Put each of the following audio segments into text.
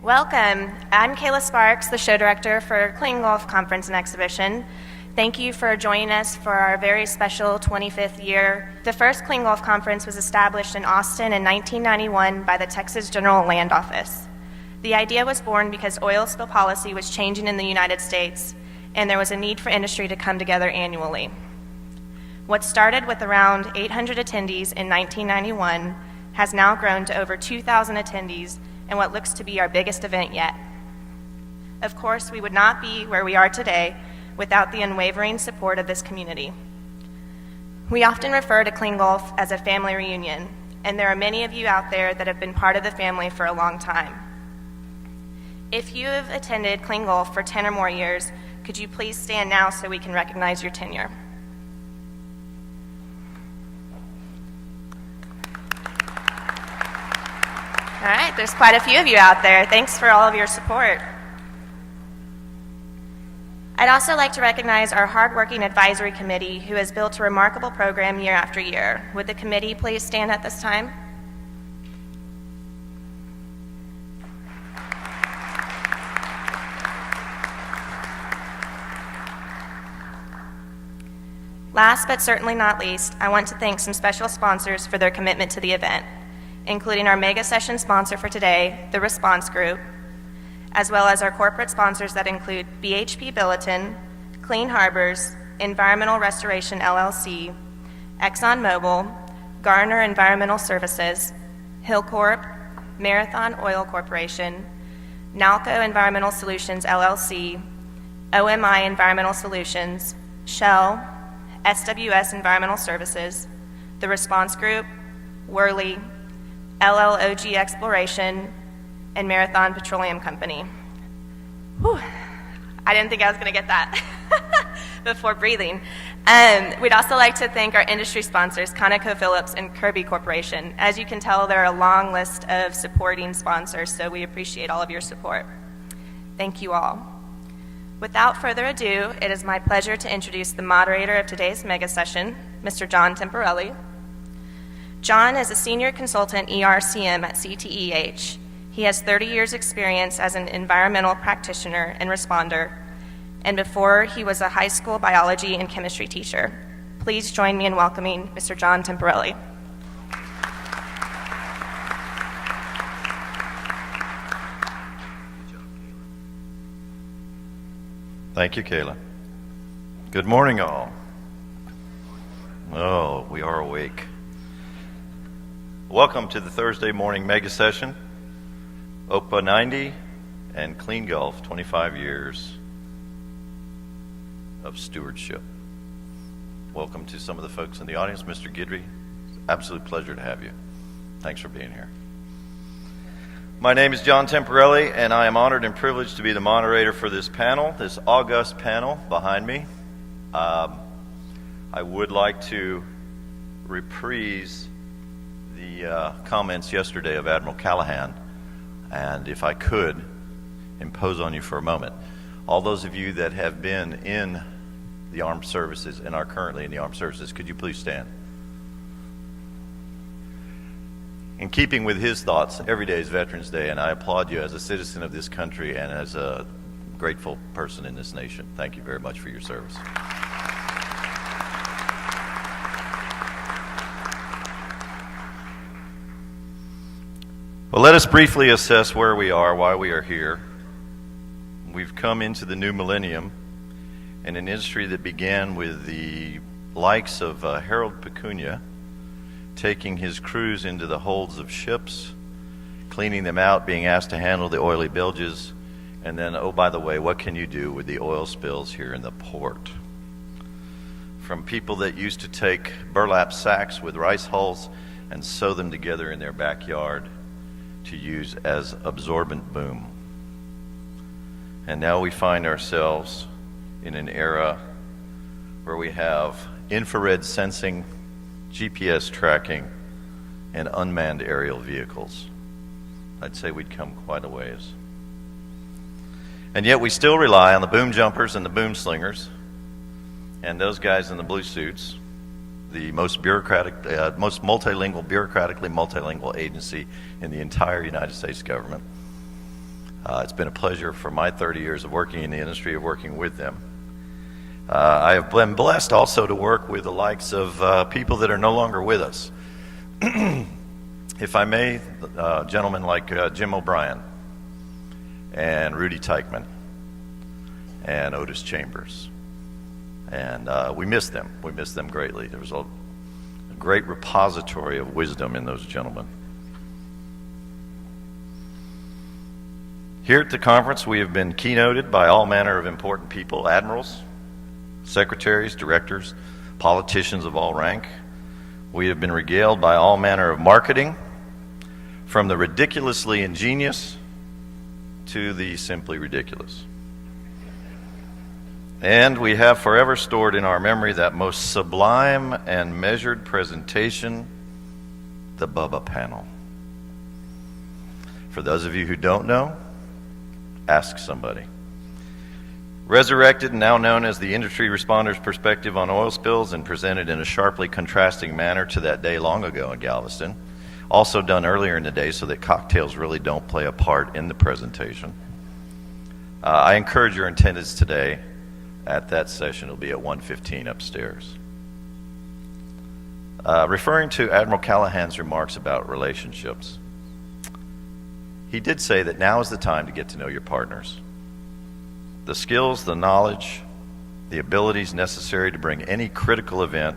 Welcome. I'm Kayla Sparks, the show director for Clean Golf Conference and Exhibition. Thank you for joining us for our very special 25th year. The first Clean Golf Conference was established in Austin in 1991 by the Texas General Land Office. The idea was born because oil spill policy was changing in the United States, and there was a need for industry to come together annually. What started with around 800 attendees in 1991 has now grown to over 2,000 attendees in what looks to be our biggest event yet. Of course, we would not be where we are today without the unwavering support of this community. We often refer to Clean Golf as a family reunion, and there are many of you out there that have been part of the family for a long time. If you have attended Clean Golf for 10 or more years, could you please stand now so we can recognize your tenure? All right, there's quite a few of you out there. Thanks for all of your support. I'd also like to recognize our hardworking advisory committee who has built a remarkable program year after year. Would the committee please stand at this time? Last but certainly not least, I want to thank some special sponsors for their commitment to the event, including our mega session sponsor for today, the Response Group, as well as our corporate sponsors that include BHP Billiton, Clean Harbors, Environmental Restoration LLC, ExxonMobil, Garner Environmental Services, Hillcorp, Marathon Oil Corporation, Nalco Environmental Solutions LLC, OMI Environmental Solutions, Shell, SWS Environmental Services, the Response Group, Worley, LLOG Exploration, and Marathon Petroleum Company. Whew. I didn't think I was going to get that before breathing. We'd also like to thank our industry sponsors, ConocoPhillips and Kirby Corporation. As you can tell, there are a long list of supporting sponsors, so we appreciate all of your support. Thank you all. Without further ado, it is my pleasure to introduce the moderator of today's mega session, Mr. John Temporelli. John is a senior consultant ERCM at CTEH. He has 30 years experience as an environmental practitioner and responder, and before he was a high school biology and chemistry teacher. Please join me in welcoming Mr. John Temporelli. Thank you, Kayla. Good morning, all. Oh, we are awake. Welcome to the Thursday morning mega session, OPA 90 and Clean Golf 25 years of stewardship. Welcome to some of the folks in the audience. Mr. Guidry, it's an absolute pleasure to have you. Thanks for being here. My name is John Temporelli, and I am honored and privileged to be the moderator for this panel, this august panel behind me. I would like to reprise the comments yesterday of Admiral Callahan, and if I could, impose on you for a moment. All those of you that have been in the armed services and are currently in the armed services, could you please stand? In keeping with his thoughts, every day is Veterans Day, and I applaud you as a citizen of this country and as a grateful person in this nation. Thank you very much for your service. Well, let us briefly assess where we are, why we are here. We've come into the new millennium in an industry that began with the likes of Harold Pecunia taking his crews into the holds of ships, cleaning them out, being asked to handle the oily bilges, and then, oh, by the way, what can you do with the oil spills here in the port? From people that used to take burlap sacks with rice hulls and sew them together in their backyard to use as absorbent boom. And now we find ourselves in an era where we have infrared sensing, GPS tracking, and unmanned aerial vehicles. I'd say we'd come quite a ways. And yet we still rely on the boom jumpers and the boom slingers and those guys in the blue suits, the most bureaucratic, most bureaucratically multilingual agency in the entire United States government, It's been a pleasure for my 30 years of working in the industry, of working with them. I have been blessed also to work with the likes of people that are no longer with us. If I may, gentlemen like Jim O'Brien and Rudy Teichman and Otis Chambers. And we miss them. We miss them greatly. There was a great repository of wisdom in those gentlemen. Here at the conference, we have been keynoted by all manner of important people, admirals, secretaries, directors, politicians of all rank. We have been regaled by all manner of marketing, from the ridiculously ingenious to the simply ridiculous. And we have forever stored in our memory that most sublime and measured presentation, the Bubba panel. For those of you who don't know, ask somebody. Resurrected and now known as the industry responder's perspective on oil spills and presented in a sharply contrasting manner to that day long ago in Galveston. Also done earlier in the day so that cocktails really don't play a part in the presentation. I encourage your attendance today at that session. It'll be at 1:15 upstairs. Referring to Admiral Callahan's remarks about relationships, he did say that now is the time to get to know your partners. The skills, the knowledge, the abilities necessary to bring any critical event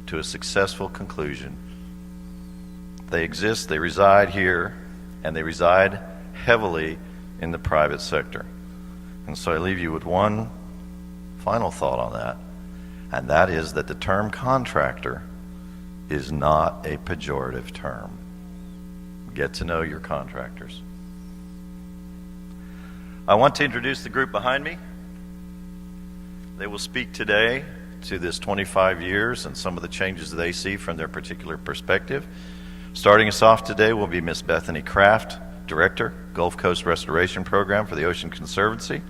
to a successful conclusion, they exist, they reside here, and they reside heavily in the private sector. And so I leave you with one final thought on that, and that is that the term contractor is not a pejorative term. Get to know your contractors. I want to introduce the group behind me. They will speak today to this 25 years and some of the changes they see from their particular perspective. Starting us off today will be Miss Bethany Kraft, Director, Gulf Coast Restoration Program for the Ocean Conservancy.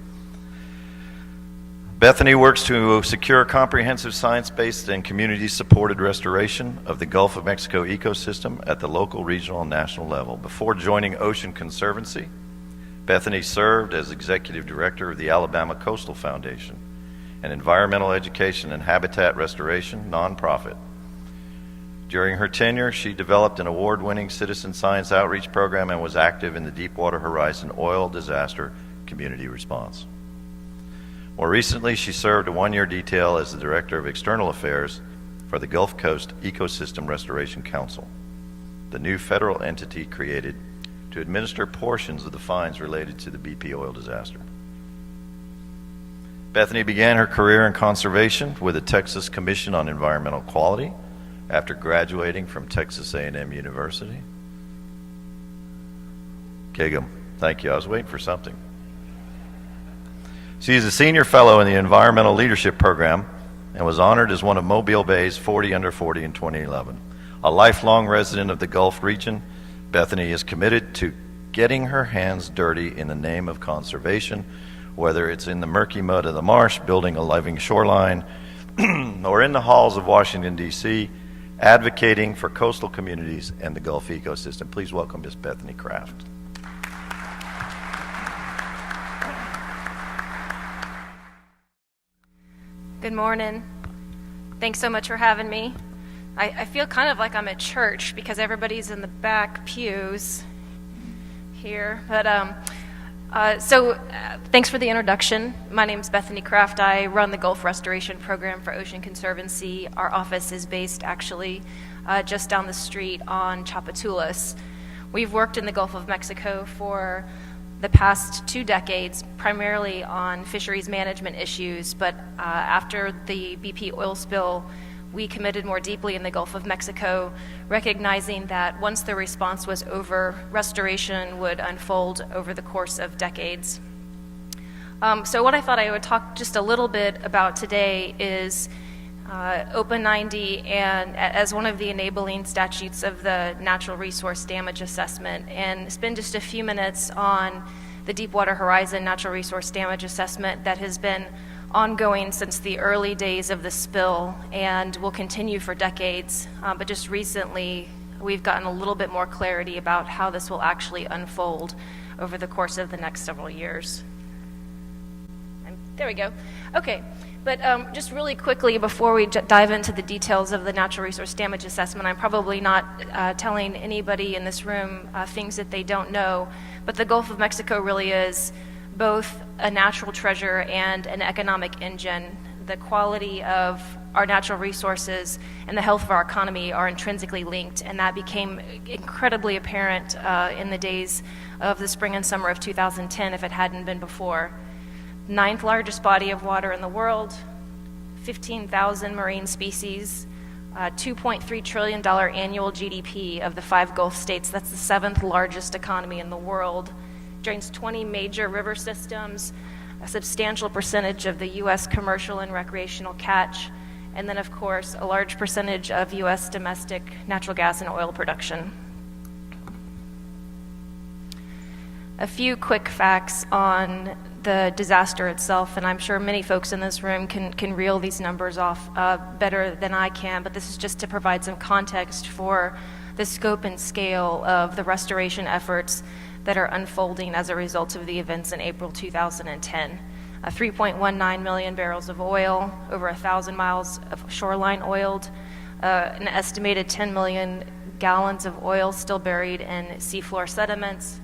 Bethany works to secure comprehensive science-based and community-supported restoration of the Gulf of Mexico ecosystem at the local, regional, and national level. Before joining Ocean Conservancy, Bethany served as Executive Director of the Alabama Coastal Foundation, an environmental education and habitat restoration nonprofit. During her tenure, she developed an award-winning citizen science outreach program and was active in the Deepwater Horizon oil disaster community response. More recently, she served a one-year detail as the Director of External Affairs for the Gulf Coast Ecosystem Restoration Council, the new federal entity created to administer portions of the fines related to the BP oil disaster. Bethany began her career in conservation with the Texas Commission on Environmental Quality after graduating from Texas A&M University. Kigum, thank you. I was waiting for something. She is a senior fellow in the Environmental Leadership Program and was honored as one of Mobile Bay's 40 Under 40 in 2011. A lifelong resident of the Gulf region, Bethany is committed to getting her hands dirty in the name of conservation, whether it's in the murky mud of the marsh, building a living shoreline, or in the halls of Washington, D.C., advocating for coastal communities and the Gulf ecosystem. Please welcome Ms. Bethany Kraft. Good morning. Thanks so much for having me. I feel kind of like I'm at church because everybody's in the back pews here. But thanks for the introduction. My name's Bethany Kraft. I run the Gulf Restoration Program for Ocean Conservancy. Our office is based actually just down the street on Chapatulas. We've worked in the Gulf of Mexico for the past 2 decades, primarily on fisheries management issues, but after the BP oil spill, we committed more deeply in the Gulf of Mexico, recognizing that once the response was over, restoration would unfold over the course of decades. So what I thought I would talk just a little bit about today is OPA 90 and as one of the enabling statutes of the Natural Resource Damage Assessment, and spend just a few minutes on the Deepwater Horizon Natural Resource Damage Assessment that has been ongoing since the early days of the spill and will continue for decades. But just recently, we've gotten a little bit more clarity about how this will actually unfold. over the course of the next several years. There we go. Okay, but just really quickly before we dive into the details of the natural resource damage assessment, I'm probably not telling anybody in this room things that they don't know, but the Gulf of Mexico really is both a natural treasure and an economic engine. The quality of our natural resources and the health of our economy are intrinsically linked, and that became incredibly apparent in the days of the spring and summer of 2010 if it hadn't been before. Ninth largest body of water in the world, 15,000 marine species, $2.3 trillion annual GDP of the 5 Gulf states. That's the 7th largest economy in the world. Drains 20 major river systems, a substantial percentage of the U.S. commercial and recreational catch, and then, of course, a large percentage of U.S. domestic natural gas and oil production. A few quick facts on the disaster itself, and I'm sure many folks in this room can reel these numbers off better than I can, but this is just to provide some context for the scope and scale of the restoration efforts that are unfolding as a result of the events in April 2010. 3.19 million barrels of oil, over 1,000 miles of shoreline oiled, an estimated 10 million gallons of oil still buried in seafloor sediments,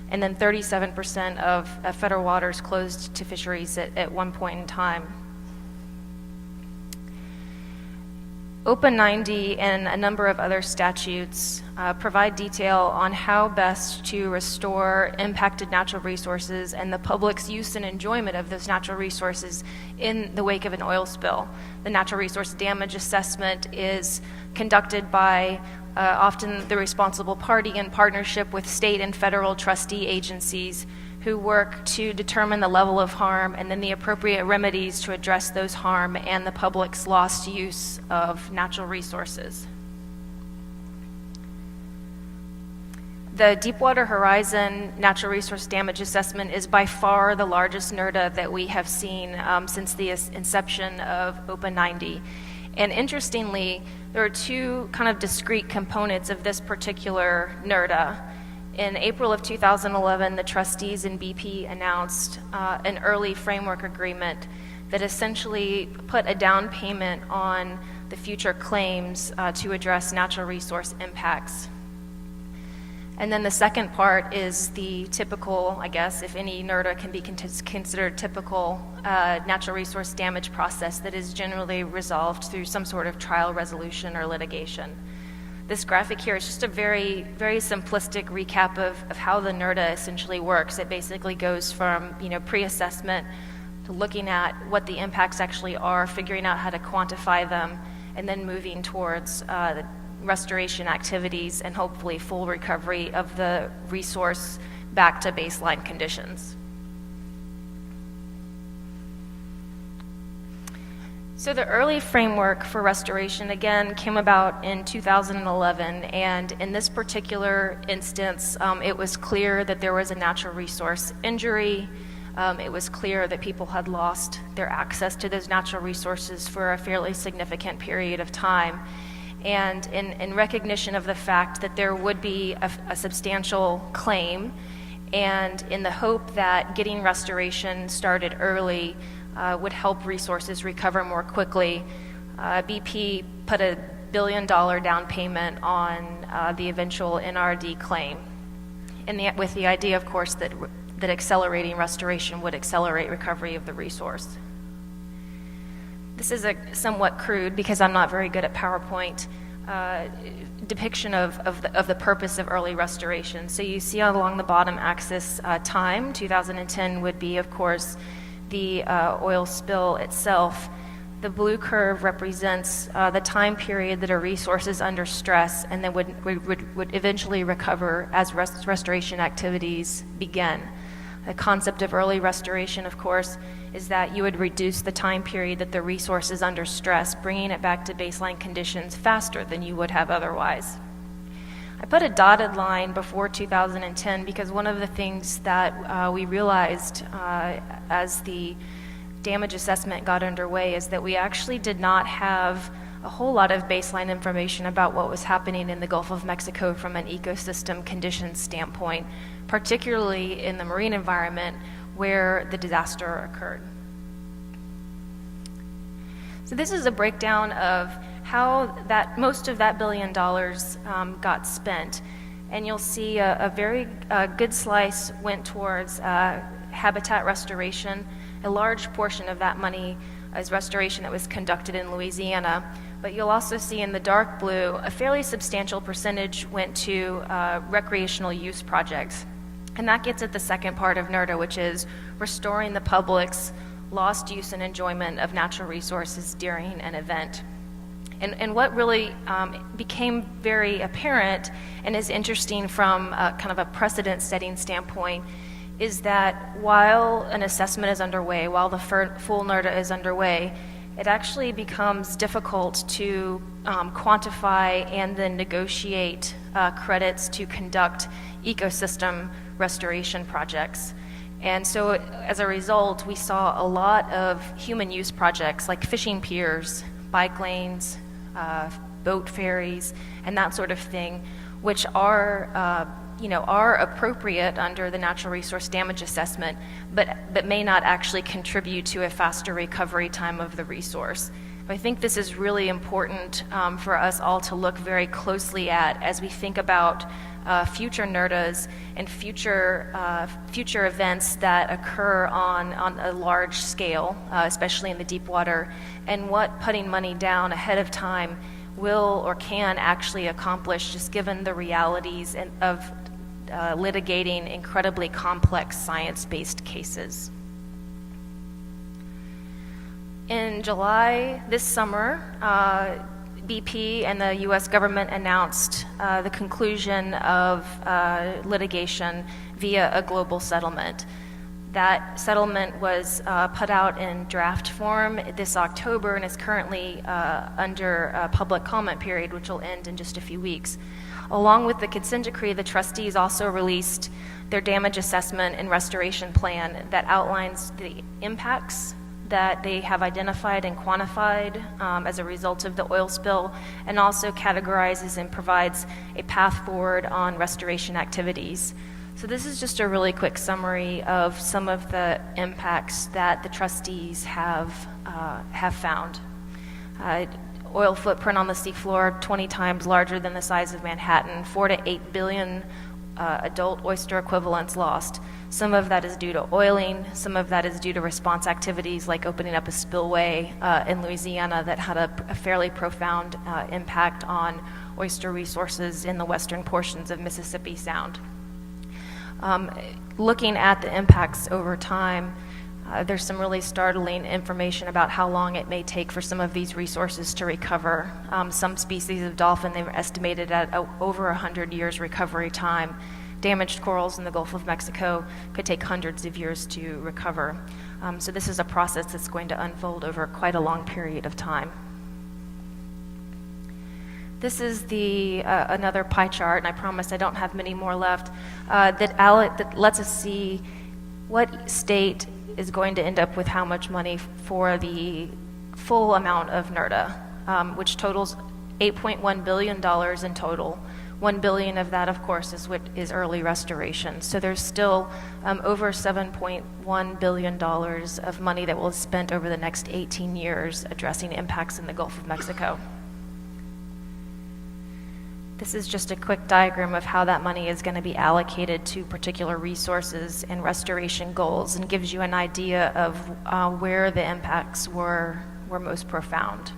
and then 37% of federal waters closed to fisheries at one point in time. OPA 90 and a number of other statutes provide detail on how best to restore impacted natural resources and the public's use and enjoyment of those natural resources in the wake of an oil spill. The natural resource damage assessment is conducted by often the responsible party in partnership with state and federal trustee agencies who work to determine the level of harm and then the appropriate remedies to address those harm and the public's lost use of natural resources. The Deepwater Horizon Natural Resource Damage Assessment is by far the largest NRDA that we have seen since the inception of OPA 90. And interestingly, there are two kind of discrete components of this particular NRDA. In April of 2011, the trustees in BP announced an early framework agreement that essentially put a down payment on the future claims to address natural resource impacts. And then the second part is the typical, I guess, if any NRDA can be considered typical natural resource damage process that is generally resolved through some sort of trial resolution or litigation. This graphic here is just a very, very simplistic recap of how the NRDA essentially works. It basically goes from pre-assessment to looking at what the impacts actually are, figuring out how to quantify them, and then moving towards the restoration activities and hopefully full recovery of the resource back to baseline conditions. So the early framework for restoration, again, came about in 2011, and in this particular instance, it was clear that there was a natural resource injury. It was clear that people had lost their access to those natural resources for a fairly significant period of time. And in recognition of the fact that there would be a substantial claim, and in the hope that getting restoration started early would help resources recover more quickly, BP put a $1 billion down payment on the eventual NRD claim, and with the idea, of course, that accelerating restoration would accelerate recovery of the resource. This is a somewhat crude, because I'm not very good at PowerPoint, depiction of the purpose of early restoration. So you see along the bottom axis time, 2010 would be, of course, the oil spill itself. The blue curve represents the time period that a resource is under stress and then would eventually recover as restoration activities begin. The concept of early restoration, of course, is that you would reduce the time period that the resource is under stress, bringing it back to baseline conditions faster than you would have otherwise. I put a dotted line before 2010 because one of the things that we realized as the damage assessment got underway is that we actually did not have a whole lot of baseline information about what was happening in the Gulf of Mexico from an ecosystem conditions standpoint, particularly in the marine environment where the disaster occurred. So this is a breakdown of how most of that $1 billion got spent. And you'll see a very good slice went towards habitat restoration. A large portion of that money is restoration that was conducted in Louisiana. But you'll also see in the dark blue, a fairly substantial percentage went to recreational use projects. And that gets at the second part of NRDA, which is restoring the public's lost use and enjoyment of natural resources during an event. And what really became very apparent and is interesting from kind of a precedent-setting standpoint is that while an assessment is underway, while the full NRDA is underway, it actually becomes difficult to quantify and then negotiate credits to conduct ecosystem restoration projects. And so as a result, we saw a lot of human use projects like fishing piers, bike lanes, boat ferries, and that sort of thing, which are appropriate under the natural resource damage assessment, but may not actually contribute to a faster recovery time of the resource. I think this is really important for us all to look very closely at as we think about future NRDAs and future events that occur on a large scale, especially in the deep water, and what putting money down ahead of time will or can actually accomplish, just given the realities of litigating incredibly complex science-based cases. In July this summer, BP and the U.S. government announced the conclusion of litigation via a global settlement. That settlement was put out in draft form this October and is currently under a public comment period, which will end in just a few weeks. Along with the consent decree, the trustees also released their damage assessment and restoration plan that outlines the impacts that they have identified and quantified as a result of the oil spill, and also categorizes and provides a path forward on restoration activities. So this is just a really quick summary of some of the impacts that the trustees have found. Oil footprint on the seafloor 20 times larger than the size of Manhattan, 4 to 8 billion adult oyster equivalents lost. Some of that is due to oiling, some of that is due to response activities like opening up a spillway in Louisiana that had a fairly profound impact on oyster resources in the western portions of Mississippi Sound. Looking at the impacts over time, there's some really startling information about how long it may take for some of these resources to recover. Some species of dolphin, they were estimated at over 100 years recovery time. Damaged corals in the Gulf of Mexico could take hundreds of years to recover. So this is a process that's going to unfold over quite a long period of time. This is another pie chart, and I promise I don't have many more left, that lets us see what state is going to end up with how much money for the full amount of NRDA, which totals $8.1 billion in total. $1 billion of that, of course, is early restoration. So there's still over $7.1 billion of money that will be spent over the next 18 years addressing impacts in the Gulf of Mexico. This is just a quick diagram of how that money is going to be allocated to particular resources and restoration goals, and gives you an idea of where the impacts were most profound.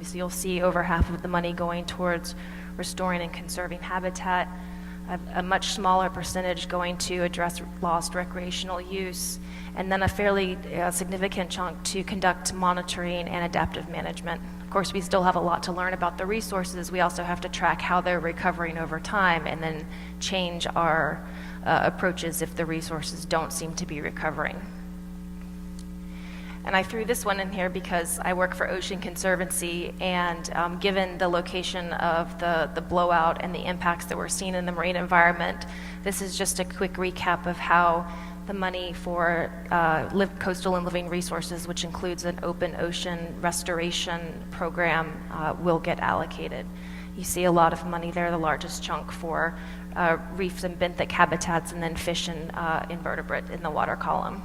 So you'll see over half of the money going towards restoring and conserving habitat, a much smaller percentage going to address lost recreational use, and then a fairly significant chunk to conduct monitoring and adaptive management. Of course, we still have a lot to learn about the resources. We also have to track how they're recovering over time and then change our approaches if the resources don't seem to be recovering. And I threw this one in here because I work for Ocean Conservancy, and given the location of the blowout and the impacts that we're seeing in the marine environment, this is just a quick recap of how the money for coastal and living resources, which includes an open ocean restoration program, will get allocated. You see a lot of money there, the largest chunk for reefs and benthic habitats, and then fish and invertebrate in the water column.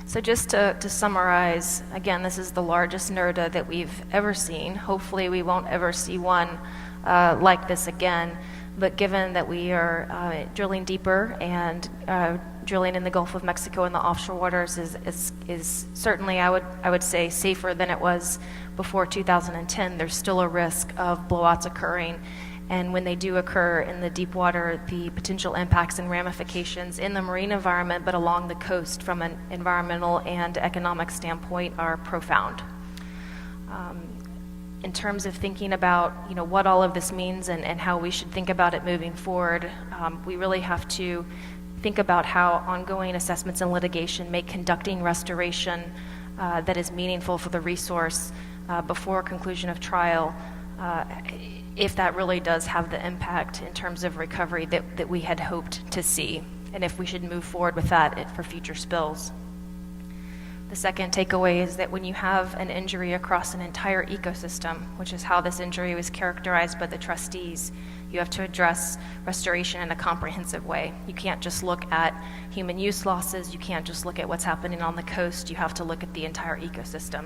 So just to summarize, again, this is the largest NERDA that we've ever seen. Hopefully we won't ever see one like this again, but given that we are drilling deeper and drilling in the Gulf of Mexico and the offshore waters is certainly, I would say, safer than it was before 2010, there's still a risk of blowouts occurring. And when they do occur in the deep water, the potential impacts and ramifications in the marine environment, but along the coast from an environmental and economic standpoint, are profound. In terms of thinking about what all of this means and how we should think about it moving forward, we really have to think about how ongoing assessments and litigation make conducting restoration that is meaningful for the resource before conclusion of trial, if that really does have the impact in terms of recovery that we had hoped to see, and if we should move forward with that for future spills. The second takeaway is that when you have an injury across an entire ecosystem, which is how this injury was characterized by the trustees, you have to address restoration in a comprehensive way. You can't just look at human use losses, you can't just look at what's happening on the coast, you have to look at the entire ecosystem.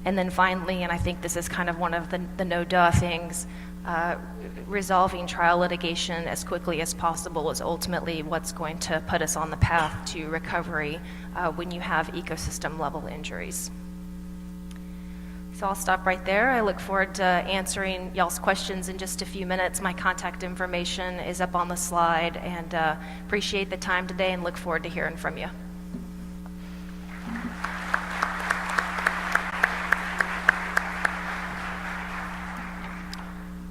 And then finally, and I think this is kind of one of the no-duh things, resolving trial litigation as quickly as possible is ultimately what's going to put us on the path to recovery when you have ecosystem-level injuries. So I'll stop right there. I look forward to answering y'all's questions in just a few minutes. My contact information is up on the slide, and appreciate the time today and look forward to hearing from you.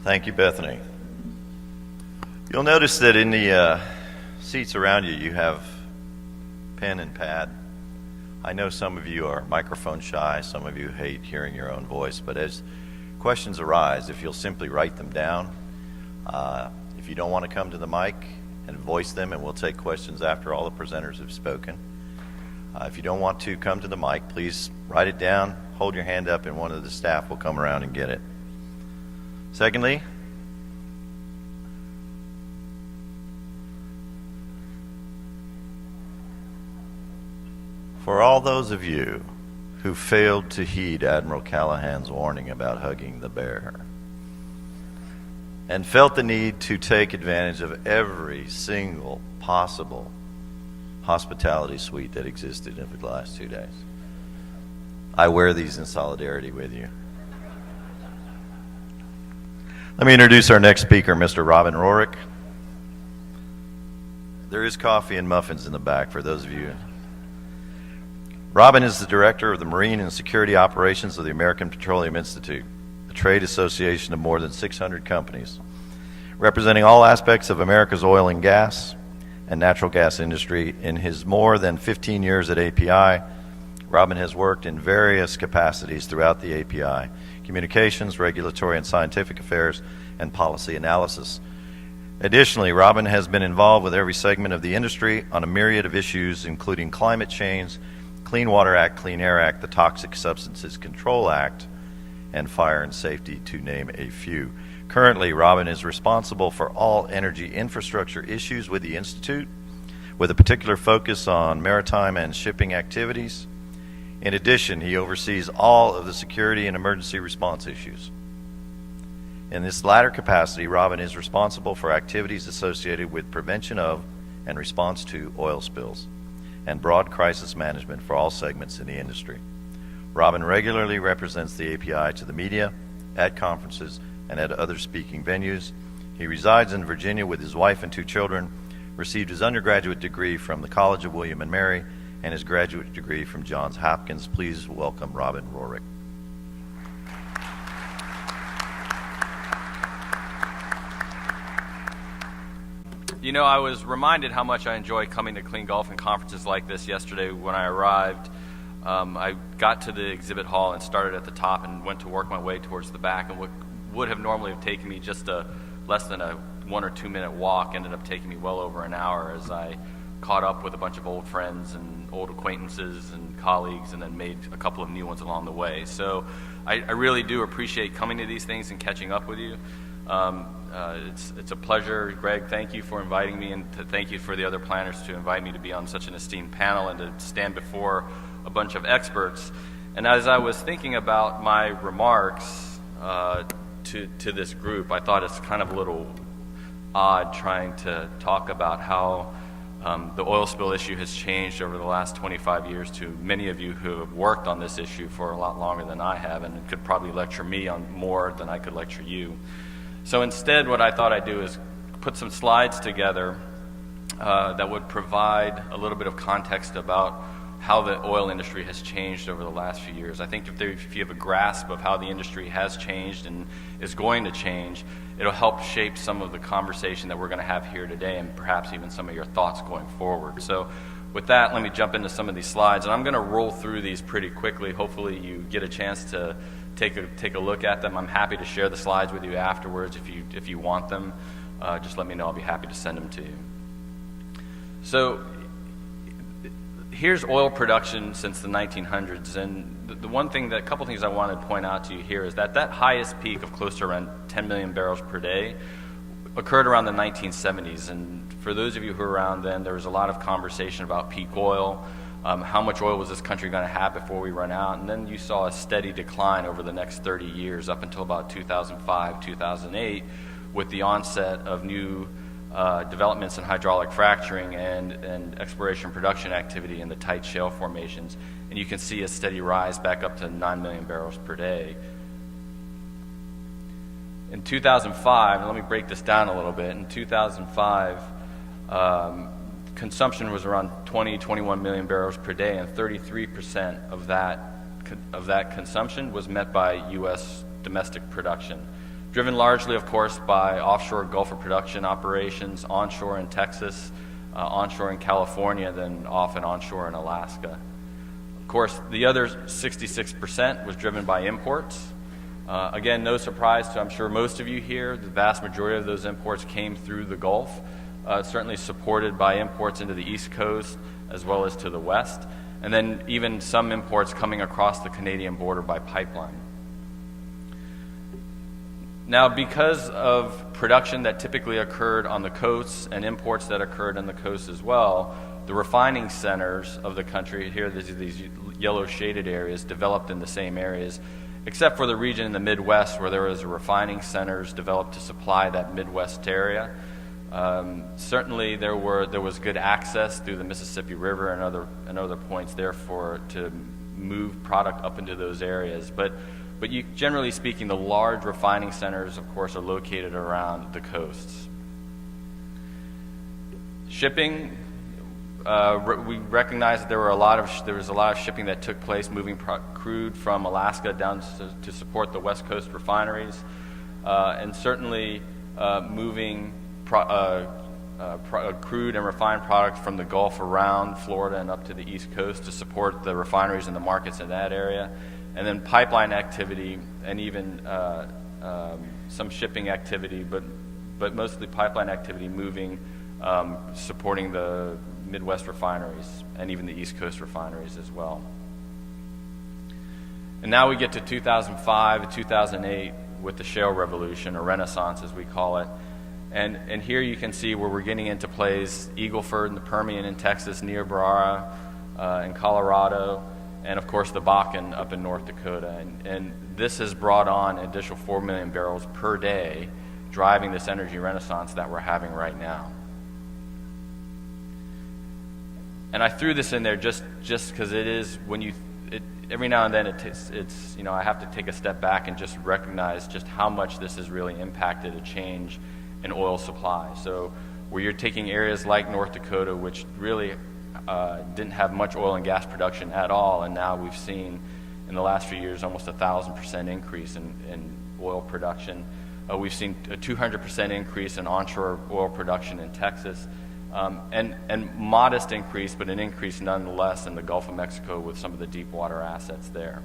Thank you, Bethany. You'll notice that in the seats around you, you have pen and pad. I know some of you are microphone shy, some of you hate hearing your own voice, but as questions arise, if you'll simply write them down, if you don't want to come to the mic and voice them, and we'll take questions after all the presenters have spoken. If you don't want to come to the mic, please write it down, hold your hand up, and one of the staff will come around and get it. Secondly, for all those of you who failed to heed Admiral Callahan's warning about hugging the bear and felt the need to take advantage of every single possible hospitality suite that existed in the last 2 days, I wear these in solidarity with you. Let me introduce our next speaker, Mr. Robin Rorick. There is coffee and muffins in the back for those of you. Robin is the director of the Marine and Security Operations of the American Petroleum Institute, a trade association of more than 600 companies, representing all aspects of America's oil and gas and natural gas industry. In his more than 15 years at API, Robin has worked in various capacities throughout the API: communications, regulatory and scientific affairs, and policy analysis. Additionally, Robin has been involved with every segment of the industry on a myriad of issues, including climate change, Clean Water Act, Clean Air Act, the Toxic Substances Control Act, and fire and safety, to name a few. Currently, Robin is responsible for all energy infrastructure issues with the Institute, with a particular focus on maritime and shipping activities. In addition, he oversees all of the security and emergency response issues. In this latter capacity, Robin is responsible for activities associated with prevention of and response to oil spills and broad crisis management for all segments in the industry. Robin regularly represents the API to the media, at conferences, and at other speaking venues. He resides in Virginia with his wife and 2 children, received his undergraduate degree from the College of William and Mary, and his graduate degree from Johns Hopkins. Please welcome Robin Rorick. You know, I was reminded how much I enjoy coming to Clean Gulf and conferences like this yesterday when I arrived. I got to the exhibit hall and started at the top and went to work my way towards the back, and what would have normally have taken me just less than a 1 or 2 minute walk ended up taking me well over an hour as I caught up with a bunch of old friends and old acquaintances and colleagues, and then made a couple of new ones along the way. So I really do appreciate coming to these things and catching up with you. It's a pleasure. Greg, thank you for inviting me, and thank you for the other planners to invite me to be on such an esteemed panel and to stand before a bunch of experts. And as I was thinking about my remarks to this group, I thought it's kind of a little odd trying to talk about how the oil spill issue has changed over the last 25 years to many of you who have worked on this issue for a lot longer than I have, and could probably lecture me on more than I could lecture you. So instead, what I thought I'd do is put some slides together that would provide a little bit of context about how the oil industry has changed over the last few years. I think if you have a grasp of how the industry has changed and is going to change, it'll help shape some of the conversation that we're going to have here today, and perhaps even some of your thoughts going forward. So with that, let me jump into some of these slides, and I'm going to roll through these pretty quickly. Hopefully you get a chance to take a look at them. I'm happy to share the slides with you afterwards if you want them. Just let me know. I'll be happy to send them to you. So here's oil production since the 1900s, and a couple things I want to point out to you here is that highest peak of close to around 10 million barrels per day occurred around the 1970s. And for those of you who were around then, there was a lot of conversation about peak oil. How much oil was this country going to have before we run out? And then you saw a steady decline over the next 30 years up until about 2005, 2008, with the onset of new developments in hydraulic fracturing and exploration production activity in the tight shale formations. And you can see a steady rise back up to 9 million barrels per day. In 2005, let me break this down a little bit. In 2005, consumption was around 21 million barrels per day, and 33% of that consumption was met by U.S. domestic production, driven largely, of course, by offshore Gulf of production operations, onshore in Texas, onshore in California, then often onshore in Alaska. Of course, the other 66% was driven by imports. Again, no surprise to, I'm sure, most of you here, the vast majority of those imports came through the Gulf, certainly supported by imports into the East Coast as well as to the West, and then even some imports coming across the Canadian border by pipeline. Now, because of production that typically occurred on the coasts and imports that occurred on the coasts as well, the refining centers of the country, here these yellow shaded areas, developed in the same areas, except for the region in the Midwest where there was refining centers developed to supply that Midwest area. Certainly there was good access through the Mississippi River and other points there to move product up into those areas. But generally speaking, the large refining centers, of course, are located around the coasts. Shipping, we recognize that there was a lot of shipping that took place, moving crude from Alaska down to support the West Coast refineries, and certainly moving crude and refined products from the Gulf around Florida and up to the East Coast to support the refineries and the markets in that area. And then pipeline activity and even some shipping activity, but mostly pipeline activity moving, supporting the Midwest refineries and even the East Coast refineries as well. And now we get to 2005, 2008 with the shale revolution, or renaissance as we call it. And here you can see where we're getting into plays Eagle Ford and the Permian in Texas, Niobrara in Colorado, and of course the Bakken up in North Dakota. And this has brought on an additional 4 million barrels per day, driving this energy renaissance that we're having right now. And I threw this in there just because it is every now and then it's I have to take a step back and just recognize just how much this has really impacted a change in oil supply. So where you're taking areas like North Dakota, which really didn't have much oil and gas production at all, and now we've seen in the last few years almost 1,000% increase in oil production. We've seen a 200% increase in onshore oil production in Texas, and modest increase, but an increase nonetheless in the Gulf of Mexico with some of the deep water assets there.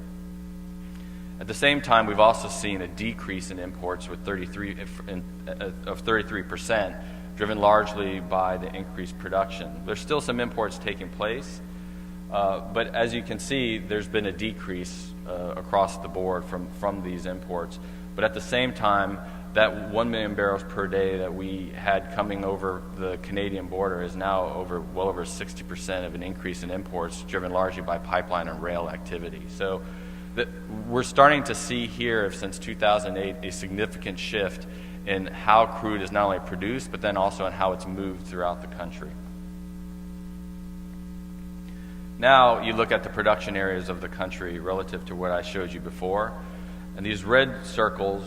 At the same time, we've also seen a decrease in imports with 33%, driven largely by the increased production. There's still some imports taking place, but as you can see, there's been a decrease across the board from these imports. But at the same time, that 1 million barrels per day that we had coming over the Canadian border is now well over 60% of an increase in imports, driven largely by pipeline and rail activity. So we're starting to see here, since 2008, a significant shift in how crude is not only produced, but then also in how it's moved throughout the country. Now you look at the production areas of the country relative to what I showed you before, and these red circles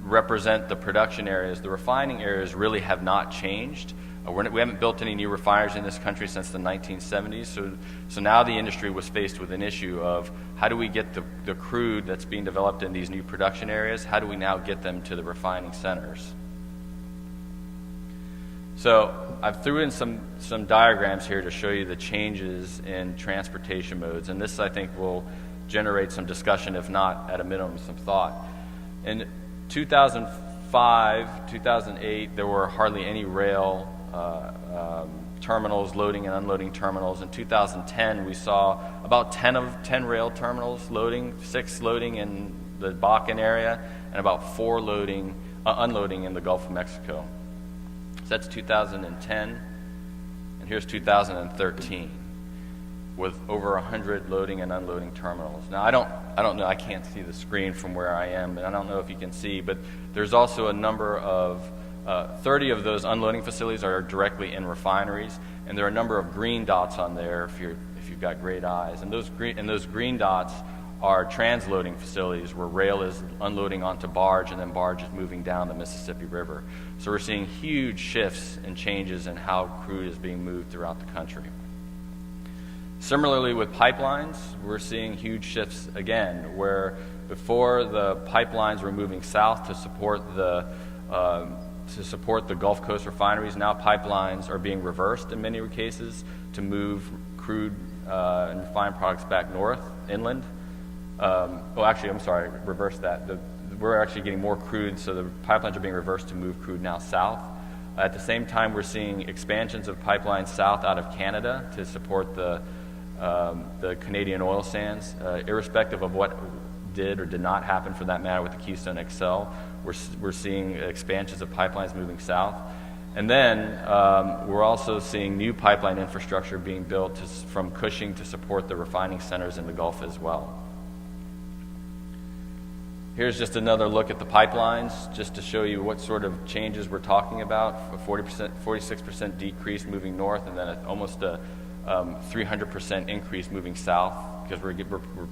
represent the production areas. The refining areas really have not changed. We haven't built any new refineries in this country since the 1970s, so now the industry was faced with an issue of how do we get the crude that's being developed in these new production areas, how do we now get them to the refining centers? So I've threw in some diagrams here to show you the changes in transportation modes, and this I think will generate some discussion, if not at a minimum some thought. In 2005, 2008, there were hardly any rail terminals, loading and unloading terminals. In 2010, we saw about 10 rail terminals loading, 6 loading in the Bakken area, and about 4 unloading in the Gulf of Mexico. So that's 2010, and here's 2013, with over 100 loading and unloading terminals. Now, I don't know, I can't see the screen from where I am, and I don't know if you can see, but there's also a number of 30 of those unloading facilities are directly in refineries, and there are a number of green dots on there if you've got great eyes. And those green dots are transloading facilities where rail is unloading onto barge, and then barge is moving down the Mississippi River. So we're seeing huge shifts and changes in how crude is being moved throughout the country. Similarly with pipelines, we're seeing huge shifts again, where before the pipelines were moving south to support the Gulf Coast refineries, now pipelines are being reversed in many cases to move crude and refined products back north, inland. Reverse that. We're actually getting more crude, so the pipelines are being reversed to move crude now south. At the same time, we're seeing expansions of pipelines south out of Canada to support the Canadian oil sands, irrespective of what did or did not happen for that matter with the Keystone XL. We're seeing expansions of pipelines moving south. And then we're also seeing new pipeline infrastructure being built from Cushing to support the refining centers in the Gulf as well. Here's just another look at the pipelines, just to show you what sort of changes we're talking about. A 46% decrease moving north, and then almost a 300% increase moving south, because we're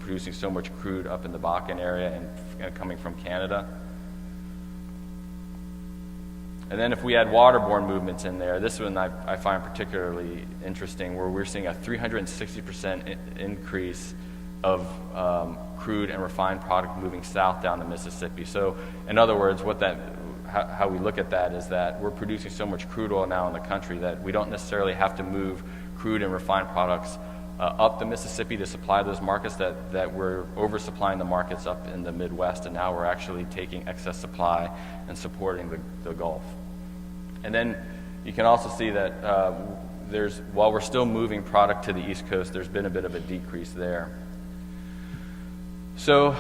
producing so much crude up in the Bakken area and coming from Canada. And then if we add waterborne movements in there, this one I find particularly interesting, where we're seeing a 360% increase of crude and refined product moving south down the Mississippi. So in other words, how we look at that is that we're producing so much crude oil now in the country that we don't necessarily have to move crude and refined products up the Mississippi to supply those markets, that we're oversupplying the markets up in the Midwest, and now we're actually taking excess supply and supporting the Gulf. And then you can also see that while we're still moving product to the East Coast, there's been a bit of a decrease there. So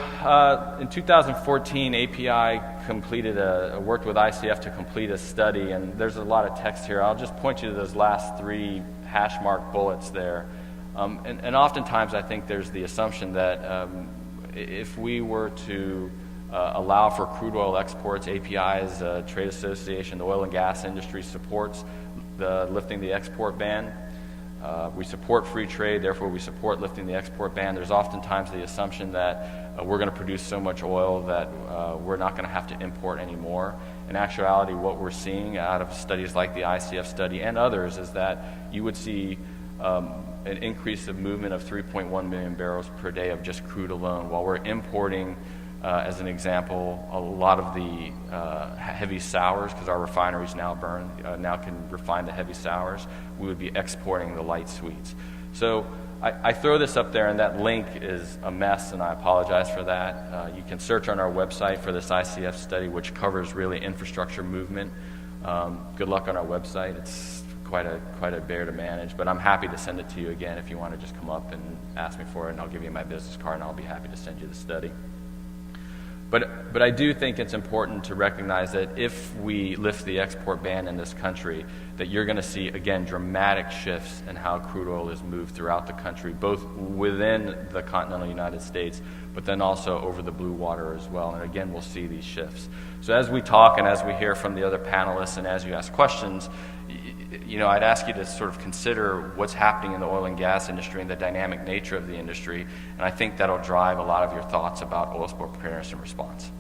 in 2014, API worked with ICF to complete a study, and there's a lot of text here. I'll just point you to those last 3 hash mark bullets there. And oftentimes I think there's the assumption that if we were to allow for crude oil exports, API is a trade association, the oil and gas industry supports lifting the export ban. We support free trade, therefore we support lifting the export ban. There's oftentimes the assumption that we're going to produce so much oil that we're not going to have to import anymore. In actuality, what we're seeing out of studies like the ICF study and others is that you would see an increase of movement of 3.1 million barrels per day of just crude alone, while we're importing, as an example, a lot of the heavy sours, because our refineries now can refine the heavy sours. We would be exporting the light sweets. So I throw this up there, and that link is a mess, and I apologize for that. You can search on our website for this ICF study, which covers really infrastructure movement. Good luck on our website. It's quite a bear to manage, but I'm happy to send it to you again if you want to just come up and ask me for it, and I'll give you my business card, and I'll be happy to send you the study. But I do think it's important to recognize that if we lift the export ban in this country, that you're going to see, again, dramatic shifts in how crude oil is moved throughout the country, both within the continental United States, but then also over the blue water as well. And again, we'll see these shifts. So as we talk and as we hear from the other panelists and as you ask questions, I'd ask you to sort of consider what's happening in the oil and gas industry and the dynamic nature of the industry, and I think that'll drive a lot of your thoughts about oil spill preparedness and response.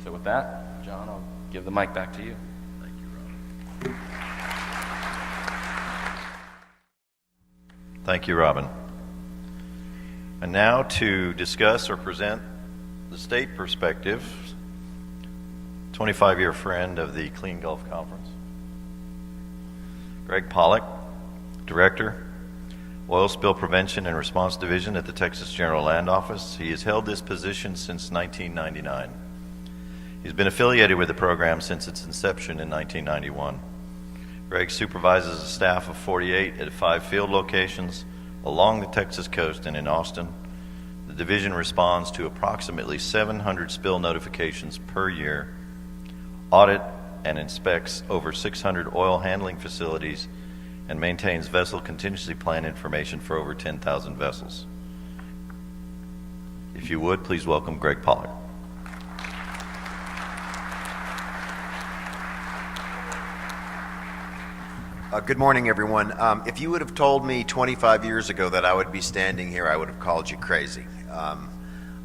So with that, John, I'll give the mic back to you. Thank you, Robin. Thank you, Robin. And now to discuss or present the state perspective, 25-year friend of the Clean Gulf Conference, Greg Pollock, Director, Oil Spill Prevention and Response Division at the Texas General Land Office. He has held this position since 1999. He's been affiliated with the program since its inception in 1991. Greg supervises a staff of 48 at 5 field locations along the Texas coast and in Austin. The division responds to approximately 700 spill notifications per year, audit and inspects over 600 oil handling facilities, and maintains vessel contingency plan information for over 10,000 vessels. If you would, please welcome Greg Pollock. Good morning, everyone. If you would have told me 25 years ago that I would be standing here, I would have called you crazy.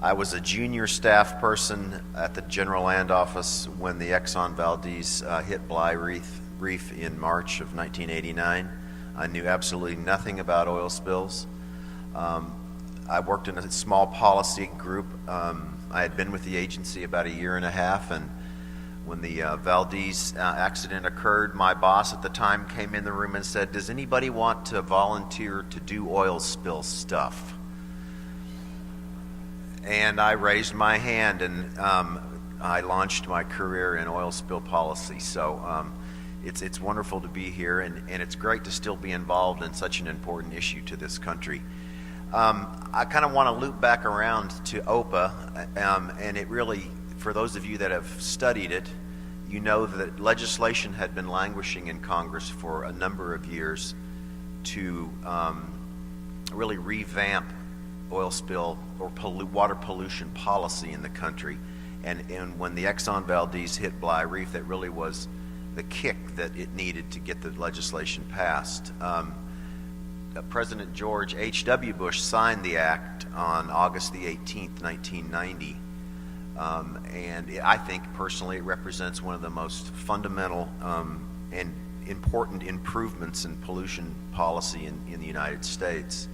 I was a junior staff person at the General Land Office when the Exxon Valdez hit Bly Reef in March of 1989. I knew absolutely nothing about oil spills. I worked in a small policy group. I had been with the agency about a year and a half, and when the Valdez accident occurred, my boss at the time came in the room and said, "Does anybody want to volunteer to do oil spill stuff?" And I raised my hand, and I launched my career in oil spill policy. So it's wonderful to be here, and it's great to still be involved in such an important issue to this country. I kind of want to loop back around to OPA, and it really, for those of you that have studied it, you know that legislation had been languishing in Congress for a number of years to really revamp oil spill or water pollution policy in the country. And when the Exxon Valdez hit Bly Reef, that really was the kick that it needed to get the legislation passed. President George H.W. Bush signed the act on August the 18th, 1990. And I think personally it represents one of the most fundamental and important improvements in pollution policy in the United States.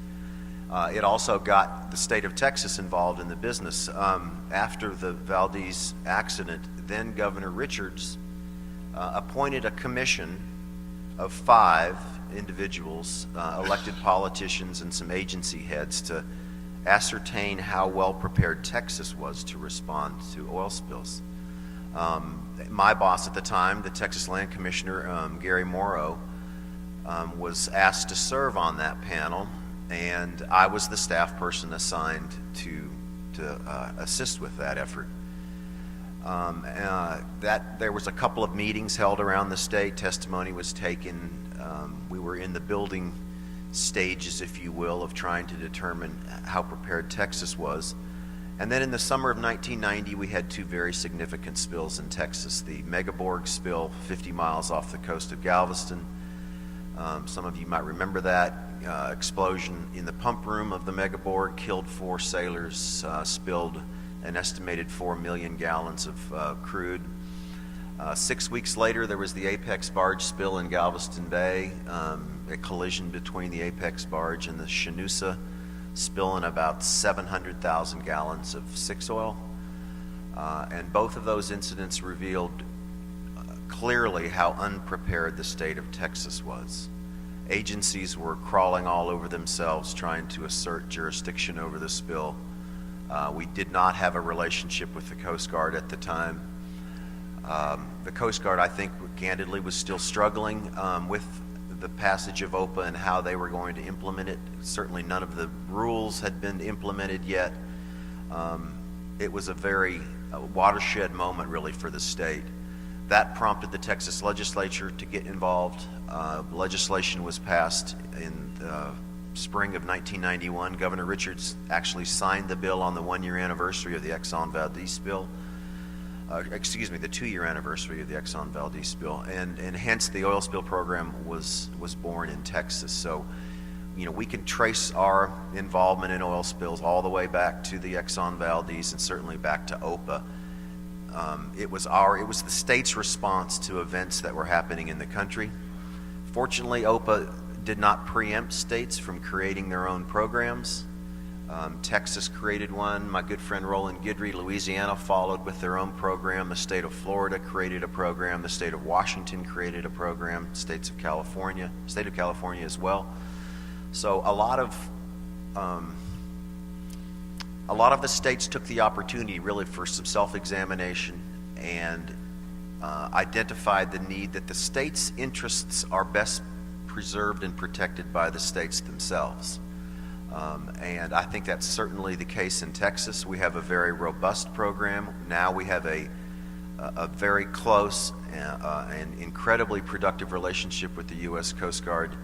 It also got the state of Texas involved in the business. After the Valdez accident, then Governor Richards appointed a commission of 5 individuals, elected politicians and some agency heads, to ascertain how well prepared Texas was to respond to oil spills. My boss at the time, the Texas Land Commissioner, Gary Morrow, was asked to serve on that panel, and I was the staff person assigned to assist with that effort. There was a couple of meetings held around the state. Testimony was taken. We were in the building stages, if you will, of trying to determine how prepared Texas was. And then in the summer of 1990, we had 2 very significant spills in Texas. The Megaborg spill 50 miles off the coast of Galveston. Some of you might remember that. Explosion in the pump room of the Megaborg killed 4 sailors, spilled an estimated 4 million gallons of crude. 6 weeks later, there was the Apex barge spill in Galveston Bay, a collision between the Apex barge and the Chinoosa, spilling about 700,000 gallons of 6 oil. And both of those incidents revealed clearly how unprepared the state of Texas was. Agencies were crawling all over themselves trying to assert jurisdiction over the spill. We did not have a relationship with the Coast Guard at the time. The Coast Guard, I think, candidly, was still struggling with the passage of OPA and how they were going to implement it. Certainly none of the rules had been implemented yet. It was a very watershed moment, really, for the state. That prompted the Texas legislature to get involved. Legislation was passed in the spring of 1991. Governor Richards actually signed the bill on the one-year anniversary of the Exxon Valdez spill. The 2-year anniversary of the Exxon Valdez spill, and hence the oil spill program was born in Texas. So, we can trace our involvement in oil spills all the way back to the Exxon Valdez and certainly back to OPA. It was the state's response to events that were happening in the country. Fortunately, OPA did not preempt states from creating their own programs. Texas created one. My good friend Roland Guidry, Louisiana, followed with their own program. The state of Florida created a program. The state of Washington created a program. State of California as well. So a lot of the states took the opportunity really for some self-examination and identified the need that the states' interests are best preserved and protected by the states themselves. And I think that's certainly the case in Texas. We have a very robust program. Now we have a very close and incredibly productive relationship with the U.S. Coast Guard.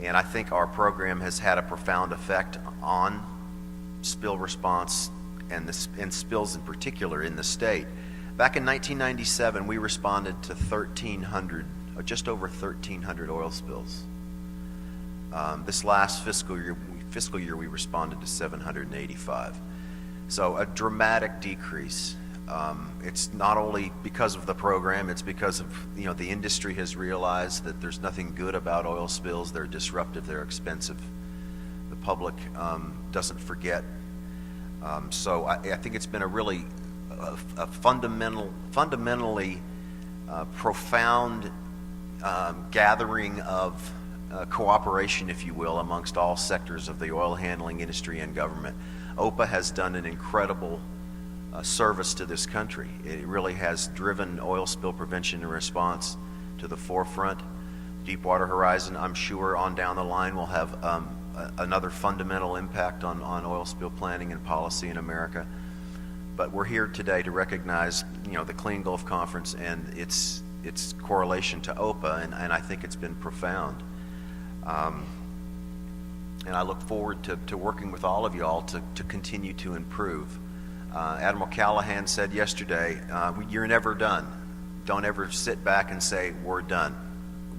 And I think our program has had a profound effect on spill response and spills in particular in the state. Back in 1997, we responded to just over 1,300 oil spills. This last fiscal year, we responded to 785. So a dramatic decrease. It's not only because of the program, it's because of, the industry has realized that there's nothing good about oil spills. They're disruptive, they're expensive. The public doesn't forget. So I think it's been a really fundamentally profound gathering of cooperation, if you will, amongst all sectors of the oil handling industry and government. OPA has done an incredible service to this country. It really has driven oil spill prevention and response to the forefront. Deepwater Horizon, I'm sure, on down the line will have another fundamental impact on oil spill planning and policy in America. But we're here today to recognize, the Clean Gulf Conference and its correlation to OPA, and I think it's been profound. And I look forward to working with all of you all to continue to improve. Admiral Callahan said yesterday, you're never done. Don't ever sit back and say, we're done.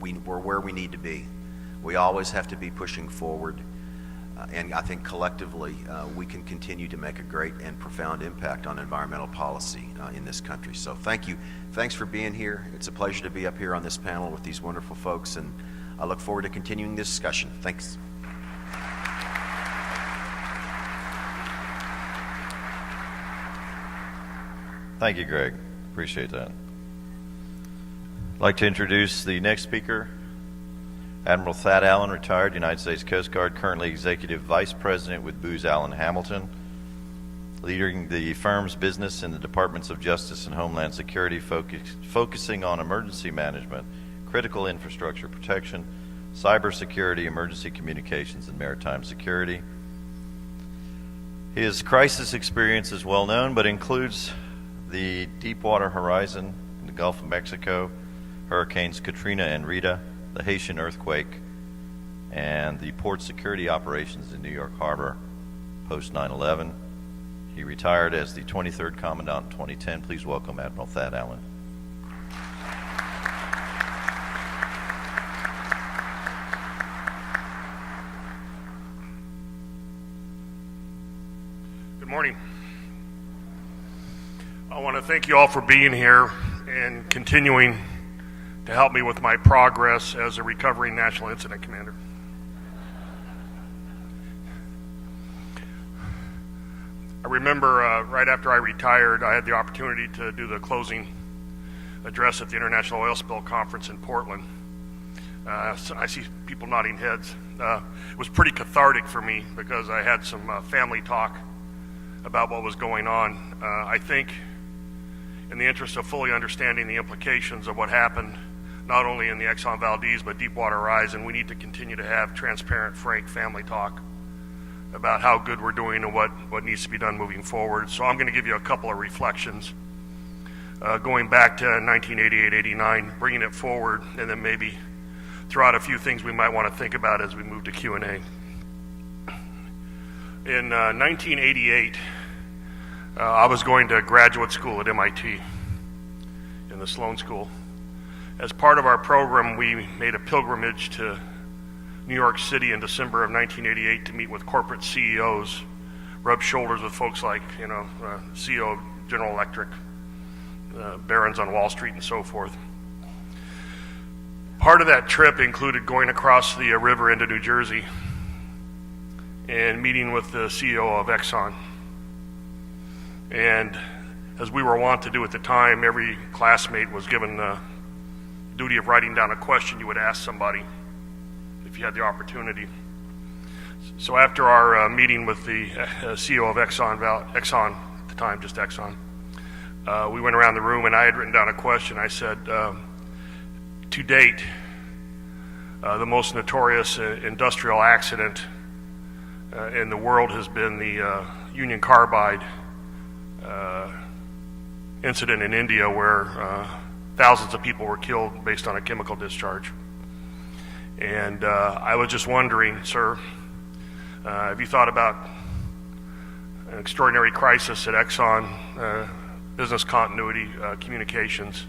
We're where we need to be. We always have to be pushing forward. And I think collectively, we can continue to make a great and profound impact on environmental policy in this country. So thank you. Thanks for being here. It's a pleasure to be up here on this panel with these wonderful folks, and I look forward to continuing this discussion. Thanks. Thank you, Greg. Appreciate that. I'd like to introduce the next speaker, Admiral Thad Allen, retired United States Coast Guard, currently Executive Vice President with Booz Allen Hamilton, leading the firm's business in the Departments of Justice and Homeland Security, focusing on emergency management, critical infrastructure protection, cybersecurity, emergency communications, and maritime security. His crisis experience is well known, but includes the Deepwater Horizon in the Gulf of Mexico, Hurricanes Katrina and Rita, the Haitian earthquake, and the port security operations in New York Harbor post 9/11. He retired as the 23rd Commandant in 2010. Please welcome Admiral Thad Allen. Good morning. I want to thank you all for being here and continuing to help me with my progress as a recovering National Incident Commander. I remember right after I retired, I had the opportunity to do the closing address at the International Oil Spill Conference in Portland. I see people nodding heads. It was pretty cathartic for me because I had some family talk about what was going on. I think in the interest of fully understanding the implications of what happened, not only in the Exxon Valdez, but Deepwater Horizon, we need to continue to have transparent, frank family talk about how good we're doing and what needs to be done moving forward. So I'm going to give you a couple of reflections, going back to 1988-89, bringing it forward, and then maybe throw out a few things we might want to think about as we move to Q&A. In 1988, I was going to graduate school at MIT in the Sloan School. As part of our program, we made a pilgrimage to New York City in December of 1988 to meet with corporate CEOs, rub shoulders with folks like, CEO of General Electric, barons on Wall Street, and so forth. Part of that trip included going across the river into New Jersey and meeting with the CEO of Exxon. And as we were wont to do at the time, every classmate was given the duty of writing down a question you would ask somebody if you had the opportunity. So after our meeting with the CEO of Exxon at the time, just Exxon, we went around the room and I had written down a question. I said, to date, the most notorious industrial accident in the world has been the Union Carbide incident in India where thousands of people were killed based on a chemical discharge. And I was just wondering, sir, have you thought about an extraordinary crisis at Exxon, business continuity, communications,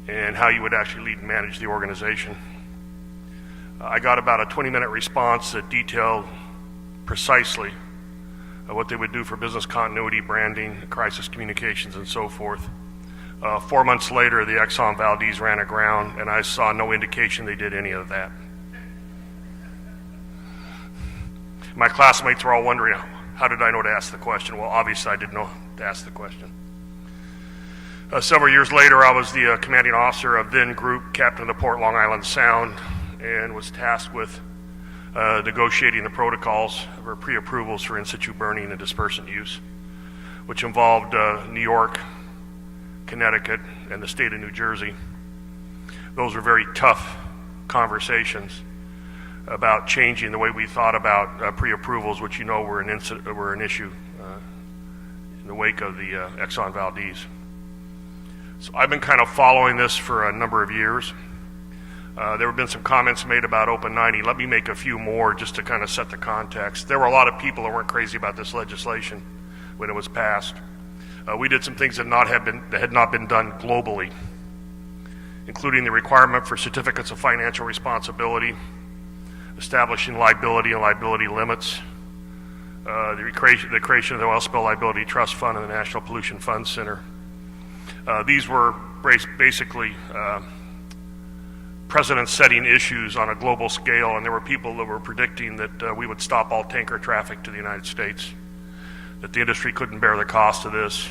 and how you would actually lead and manage the organization? I got about a 20-minute response that detailed precisely what they would do for business continuity, branding, crisis communications, and so forth. 4 months later, the Exxon Valdez ran aground, and I saw no indication they did any of that. My classmates were all wondering, how did I know to ask the question? Well, obviously I didn't know to ask the question. Several years later, I was the commanding officer of then Group Captain of the Port Long Island Sound and was tasked with negotiating the protocols for pre-approvals for in-situ burning and dispersant use, which involved New York, Connecticut, and the state of New Jersey. Those were very tough conversations about changing the way we thought about pre-approvals, which were an issue in the wake of the Exxon Valdez. So I've been kind of following this for a number of years. There have been some comments made about OPA 90. Let me make a few more just to kind of set the context. There were a lot of people that weren't crazy about this legislation when it was passed. We did some things that had not been done globally, including the requirement for certificates of financial responsibility, establishing liability and liability limits, the creation of the Oil Spill Liability Trust Fund and the National Pollution Fund Center. These were basically precedent-setting issues on a global scale, and there were people that were predicting that we would stop all tanker traffic to the United States, that the industry couldn't bear the cost of this,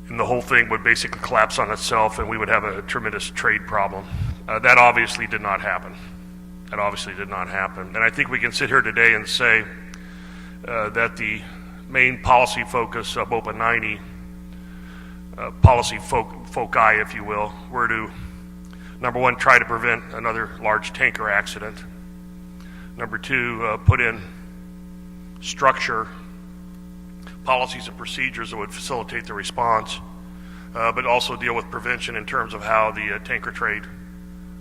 and the whole thing would basically collapse on itself and we would have a tremendous trade problem. That obviously did not happen. And I think we can sit here today and say that the main policy focus of OPA 90, policy foci, if you will, were to, number one, try to prevent another large tanker accident. Number two, put in structure, policies and procedures that would facilitate the response, but also deal with prevention in terms of how the tanker trade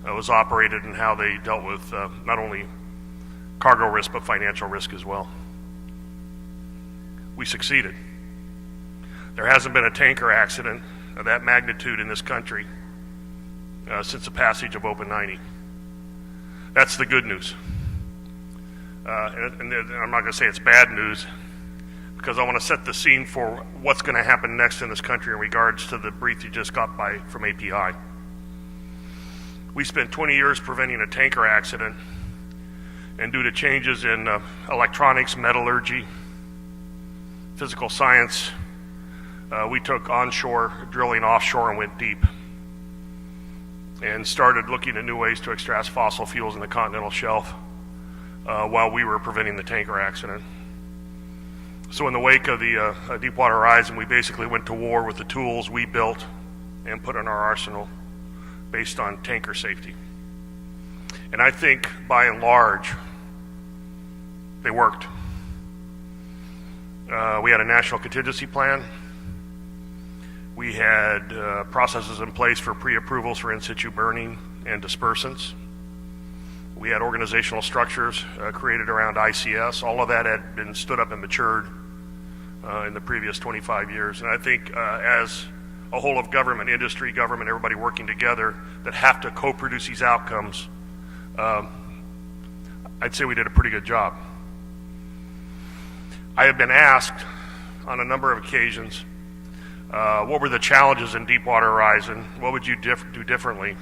was operated and how they dealt with not only cargo risk but financial risk as well. We succeeded. There hasn't been a tanker accident of that magnitude in this country since the passage of OPA 90. That's the good news. And I'm not going to say it's bad news, because I want to set the scene for what's going to happen next in this country in regards to the brief you just got from API. We spent 20 years preventing a tanker accident, and due to changes in electronics, metallurgy, physical science, we took onshore drilling offshore and went deep. and started looking at new ways to extract fossil fuels in the continental shelf while we were preventing the tanker accident. So in the wake of the Deepwater Horizon, we basically went to war with the tools we built and put in our arsenal based on tanker safety. And I think, by and large, they worked. We had a national contingency plan. We had processes in place for pre-approvals for in-situ burning and dispersants. We had organizational structures created around ICS. All of that had been stood up and matured in the previous 25 years. And I think as a whole of government, industry, government, everybody working together that have to co-produce these outcomes, I'd say we did a pretty good job. I have been asked on a number of occasions, what were the challenges in Deepwater Horizon? What would you do differently?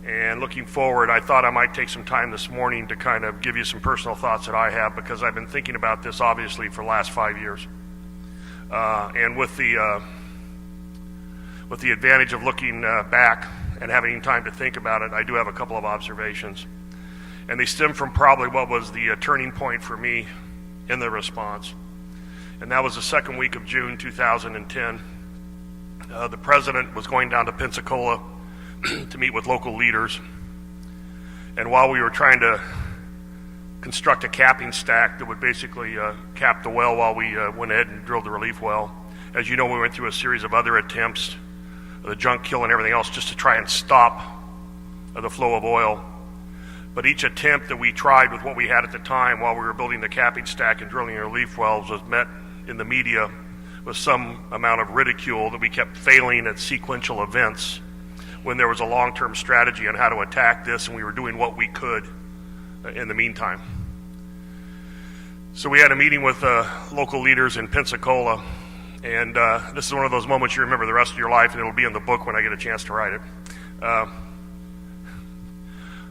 And looking forward, I thought I might take some time this morning to kind of give you some personal thoughts that I have, because I've been thinking about this obviously for the last 5 years. And with the advantage of looking back and having time to think about it, I do have a couple of observations. And they stem from probably what was the turning point for me in the response. And that was the second week of June 2010. The president was going down to Pensacola to meet with local leaders. And while we were trying to construct a capping stack that would basically cap the well while we went ahead and drilled the relief well, as you know, we went through a series of other attempts, the junk kill and everything else, just to try and stop the flow of oil. But each attempt that we tried with what we had at the time while we were building the capping stack and drilling the relief wells was met in the media with some amount of ridicule that we kept failing at sequential events when there was a long-term strategy on how to attack this, and we were doing what we could in the meantime. So we had a meeting with local leaders in Pensacola, and this is one of those moments you remember the rest of your life, and it'll be in the book when I get a chance to write it.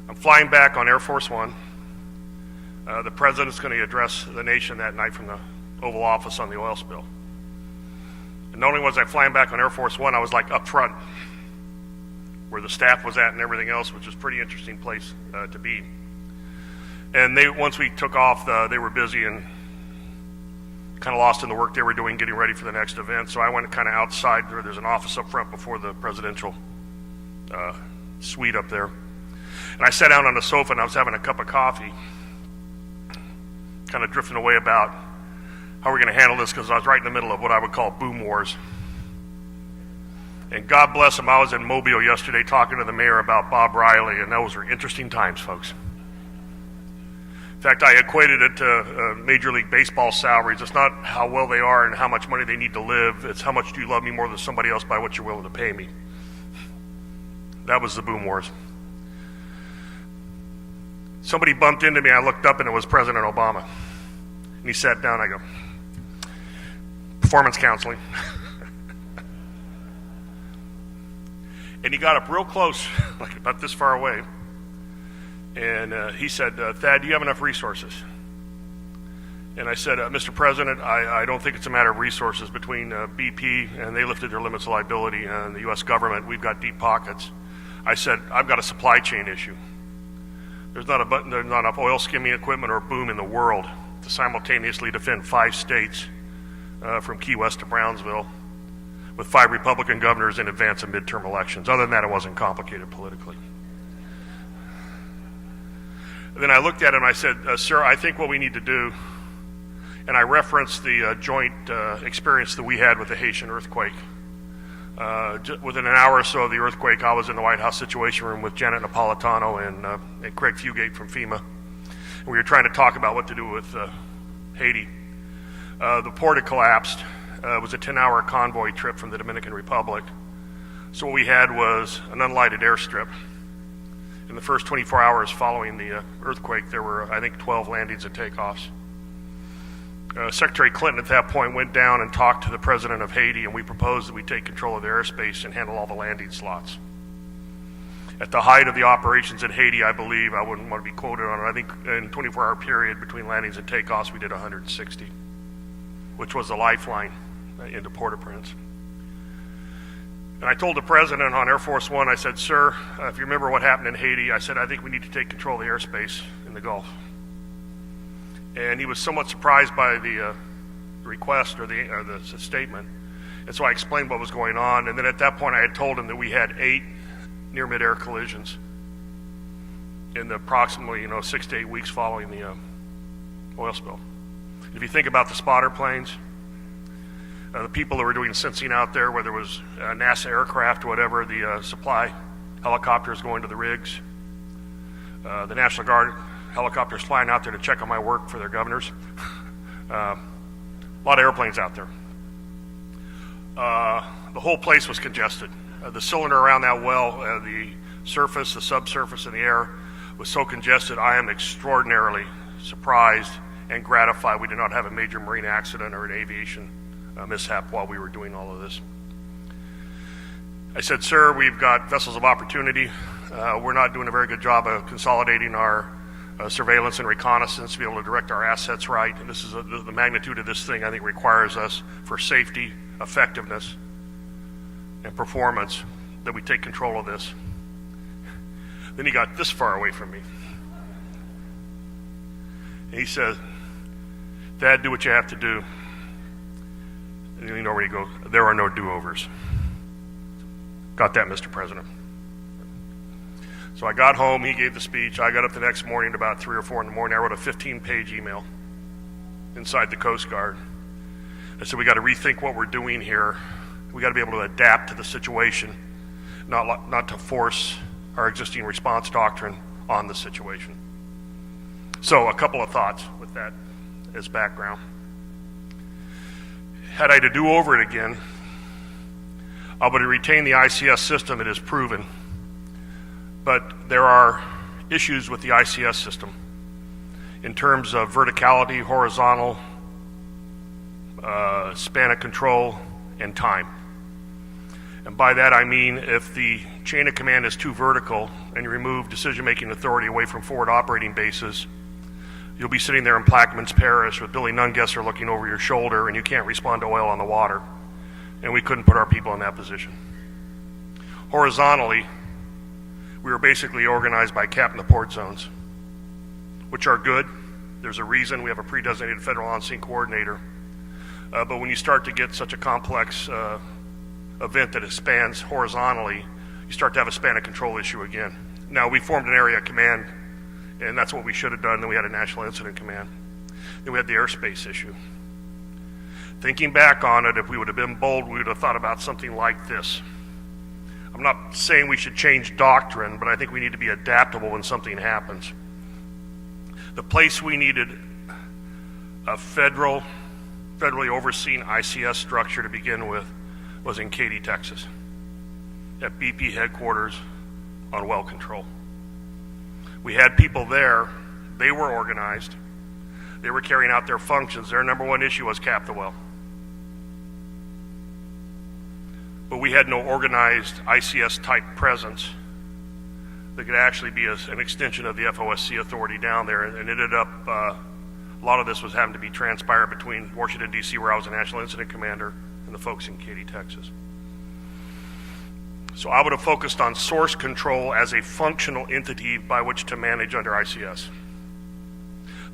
I'm flying back on Air Force One. The president's going to address the nation that night from the Oval Office on the oil spill. And not only was I flying back on Air Force One, I was like up front where the staff was at and everything else, which was a pretty interesting place to be. And once we took off, they were busy and kind of lost in the work they were doing, getting ready for the next event. So I went kind of outside where there's an office up front before the presidential suite up there. And I sat down on the sofa and I was having a cup of coffee, kind of drifting away about how we're going to handle this, because I was right in the middle of what I would call boom wars. And God bless him, I was in Mobile yesterday talking to the mayor about Bob Riley, and those were interesting times, folks. In fact, I equated it to Major League Baseball salaries. It's not how well they are and how much money they need to live. It's how much do you love me more than somebody else by what you're willing to pay me. That was the boom wars. Somebody bumped into me. I looked up, and it was President Obama. And he sat down. I go, performance counseling. And he got up real close, like about this far away. And he said, Thad, do you have enough resources? And I said, Mr. President, I don't think it's a matter of resources. Between BP, and they lifted their limits of liability, and the U.S. government, we've got deep pockets. I said, I've got a supply chain issue. There's not enough oil skimming equipment or boom in the world to simultaneously defend 5 states from Key West to Brownsville with 5 Republican governors in advance of midterm elections. Other than that, it wasn't complicated politically. Then I looked at him and I said, sir, I think what we need to do, and I referenced the joint experience that we had with the Haitian earthquake. Within an hour or so of the earthquake, I was in the White House Situation Room with Janet Napolitano and Craig Fugate from FEMA. And we were trying to talk about what to do with Haiti. The port had collapsed. It was a 10-hour convoy trip from the Dominican Republic. So what we had was an unlighted airstrip. In the first 24 hours following the earthquake, there were, I think, 12 landings and takeoffs. Secretary Clinton at that point went down and talked to the president of Haiti, and we proposed that we take control of the airspace and handle all the landing slots. At the height of the operations in Haiti, I believe, I wouldn't want to be quoted on it, I think in a 24-hour period between landings and takeoffs, we did 160, which was the lifeline into Port-au-Prince. And I told the president on Air Force One, I said, sir, if you remember what happened in Haiti, I said, I think we need to take control of the airspace in the Gulf. And he was somewhat surprised by the request or the statement. And so I explained what was going on. And then at that point, I had told him that we had 8 near mid-air collisions in the approximately 6 to 8 weeks following the oil spill. If you think about the spotter planes, the people that were doing sensing out there, whether it was NASA aircraft or whatever, the supply helicopters going to the rigs, the National Guard helicopters flying out there to check on my work for their governors. A lot of airplanes out there. The whole place was congested. The cylinder around that well, the surface, the subsurface, and the air was so congested, I am extraordinarily surprised and gratified we did not have a major marine accident or an aviation mishap while we were doing all of this. I said, sir, we've got vessels of opportunity. We're not doing a very good job of consolidating our surveillance and reconnaissance to be able to direct our assets right. And this is the magnitude of this thing, I think, requires us for safety, effectiveness, and performance that we take control of this. Then he got this far away from me. And he said, Dad, do what you have to do. And you know where he goes, there are no do-overs. Got that, Mr. President? So I got home, he gave the speech. I got up the next morning at about 3 or 4 in the morning. I wrote a 15-page email inside the Coast Guard. I said, we got to rethink what we're doing here. We got to be able to adapt to the situation, not to force our existing response doctrine on the situation. So a couple of thoughts with that as background. Had I to do over it again, I would retain the ICS system. It is proven. But there are issues with the ICS system in terms of verticality, horizontal, span of control, and time. And by that I mean if the chain of command is too vertical and you remove decision-making authority away from forward operating bases, you'll be sitting there in Plaquemines Parish with Billy Nungesser looking over your shoulder and you can't respond to oil on the water. And we couldn't put our people in that position. Horizontally, we were basically organized by captain of port zones, which are good. There's a reason we have a pre-designated federal on-scene coordinator. But when you start to get such a complex event that it spans horizontally, you start to have a span of control issue again. Now, we formed an area command, and that's what we should have done. Then we had a national incident command. Then we had the airspace issue. Thinking back on it, if we would have been bold, we would have thought about something like this. I'm not saying we should change doctrine, but I think we need to be adaptable when something happens. The place we needed a federally overseen ICS structure to begin with was in Katy, Texas, at BP headquarters on well control. We had people there. They were organized. They were carrying out their functions. Their number one issue was cap the well. But we had no organized ICS-type presence that could actually be an extension of the FOSC authority down there, and ended up, a lot of this was having to be transpired between Washington, D.C., where I was a National Incident Commander, and the folks in Katy, Texas. So I would have focused on source control as a functional entity by which to manage under ICS.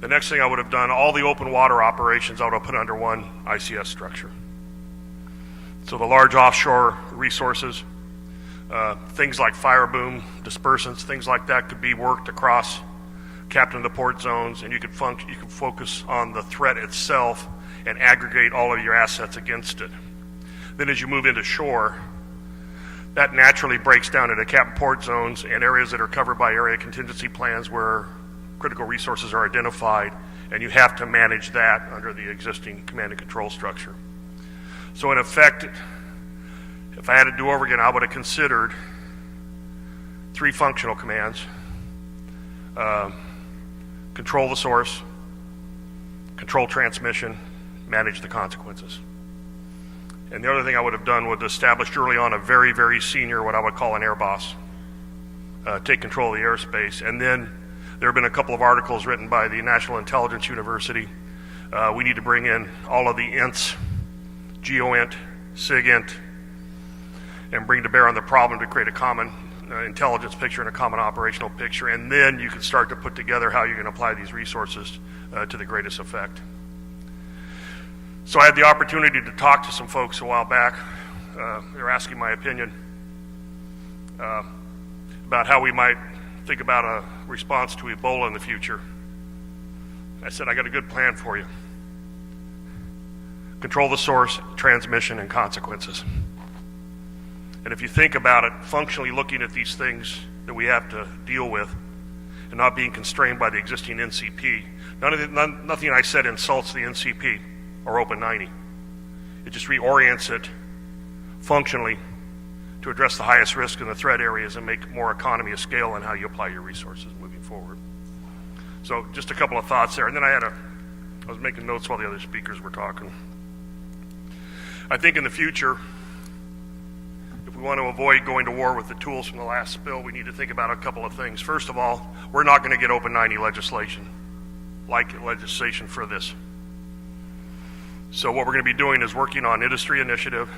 The next thing I would have done, all the open water operations I would have put under one ICS structure. So the large offshore resources, things like fire boom, dispersants, things like that could be worked across captain of the port zones, and you could focus on the threat itself and aggregate all of your assets against it. Then as you move into shore, that naturally breaks down into captain port zones and areas that are covered by area contingency plans where critical resources are identified, and you have to manage that under the existing command and control structure. So in effect, if I had to do over again, I would have considered 3 functional commands. Control the source, control transmission, manage the consequences. And the other thing I would have done was establish early on a very, very senior, what I would call an air boss, take control of the airspace. And then there have been a couple of articles written by the National Intelligence University. We need to bring in all of the INTs, GEOINT, SIGINT, and bring to bear on the problem to create a common intelligence picture and a common operational picture, and then you can start to put together how you're going to apply these resources to the greatest effect. So I had the opportunity to talk to some folks a while back. They were asking my opinion about how we might think about a response to Ebola in the future. I said, I got a good plan for you. Control the source, transmission, and consequences. And if you think about it, functionally looking at these things that we have to deal with and not being constrained by the existing NCP, nothing I said insults the NCP or Open 90. It just reorients it functionally to address the highest risk in the threat areas and make more economy of scale in how you apply your resources moving forward. So just a couple of thoughts there. And then I was making notes while the other speakers were talking. I think in the future, if we want to avoid going to war with the tools from the last spill, we need to think about a couple of things. First of all, we're not going to get Open 90 legislation, like legislation for this. So what we're going to be doing is working on industry initiative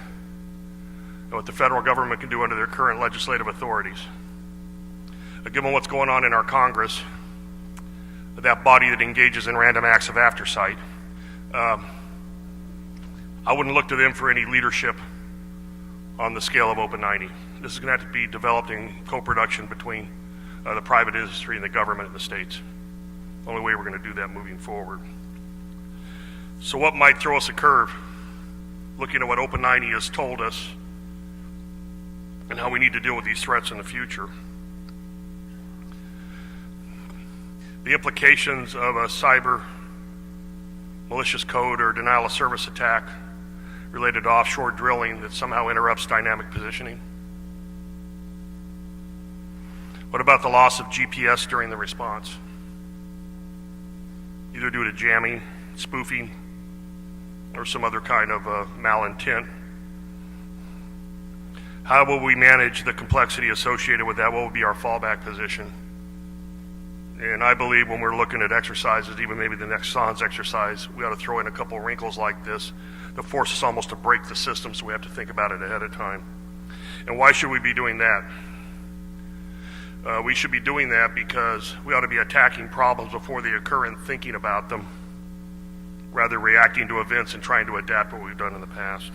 and what the federal government can do under their current legislative authorities. Given what's going on in our Congress, that body that engages in random acts of aftersight, I wouldn't look to them for any leadership on the scale of Open 90. This is going to have to be developed in co-production between the private industry and the government in the states. The only way we're going to do that moving forward. So what might throw us a curve? Looking at what Open 90 has told us and how we need to deal with these threats in the future. The implications of a cyber malicious code or denial of service attack related to offshore drilling that somehow interrupts dynamic positioning. What about the loss of GPS during the response? Either due to jamming, spoofing, or some other kind of malintent. How will we manage the complexity associated with that? What will be our fallback position? And I believe when we're looking at exercises, even maybe the next SANS exercise, we ought to throw in a couple of wrinkles like this that force us almost to break the system, so we have to think about it ahead of time. And why should we be doing that? We should be doing that because we ought to be attacking problems before they occur and thinking about them, rather than reacting to events and trying to adapt what we've done in the past.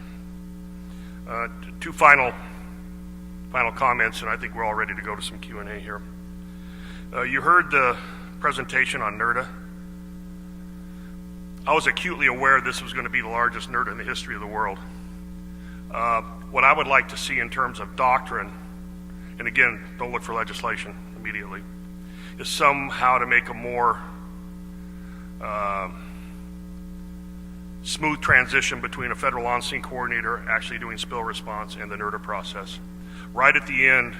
Two final comments, and I think we're all ready to go to some Q&A here. You heard the presentation on NERDA. I was acutely aware this was going to be the largest NERDA in the history of the world. What I would like to see in terms of doctrine, and again, don't look for legislation immediately, is somehow to make a more smooth transition between a federal on-scene coordinator actually doing spill response and the NERDA process. Right at the end,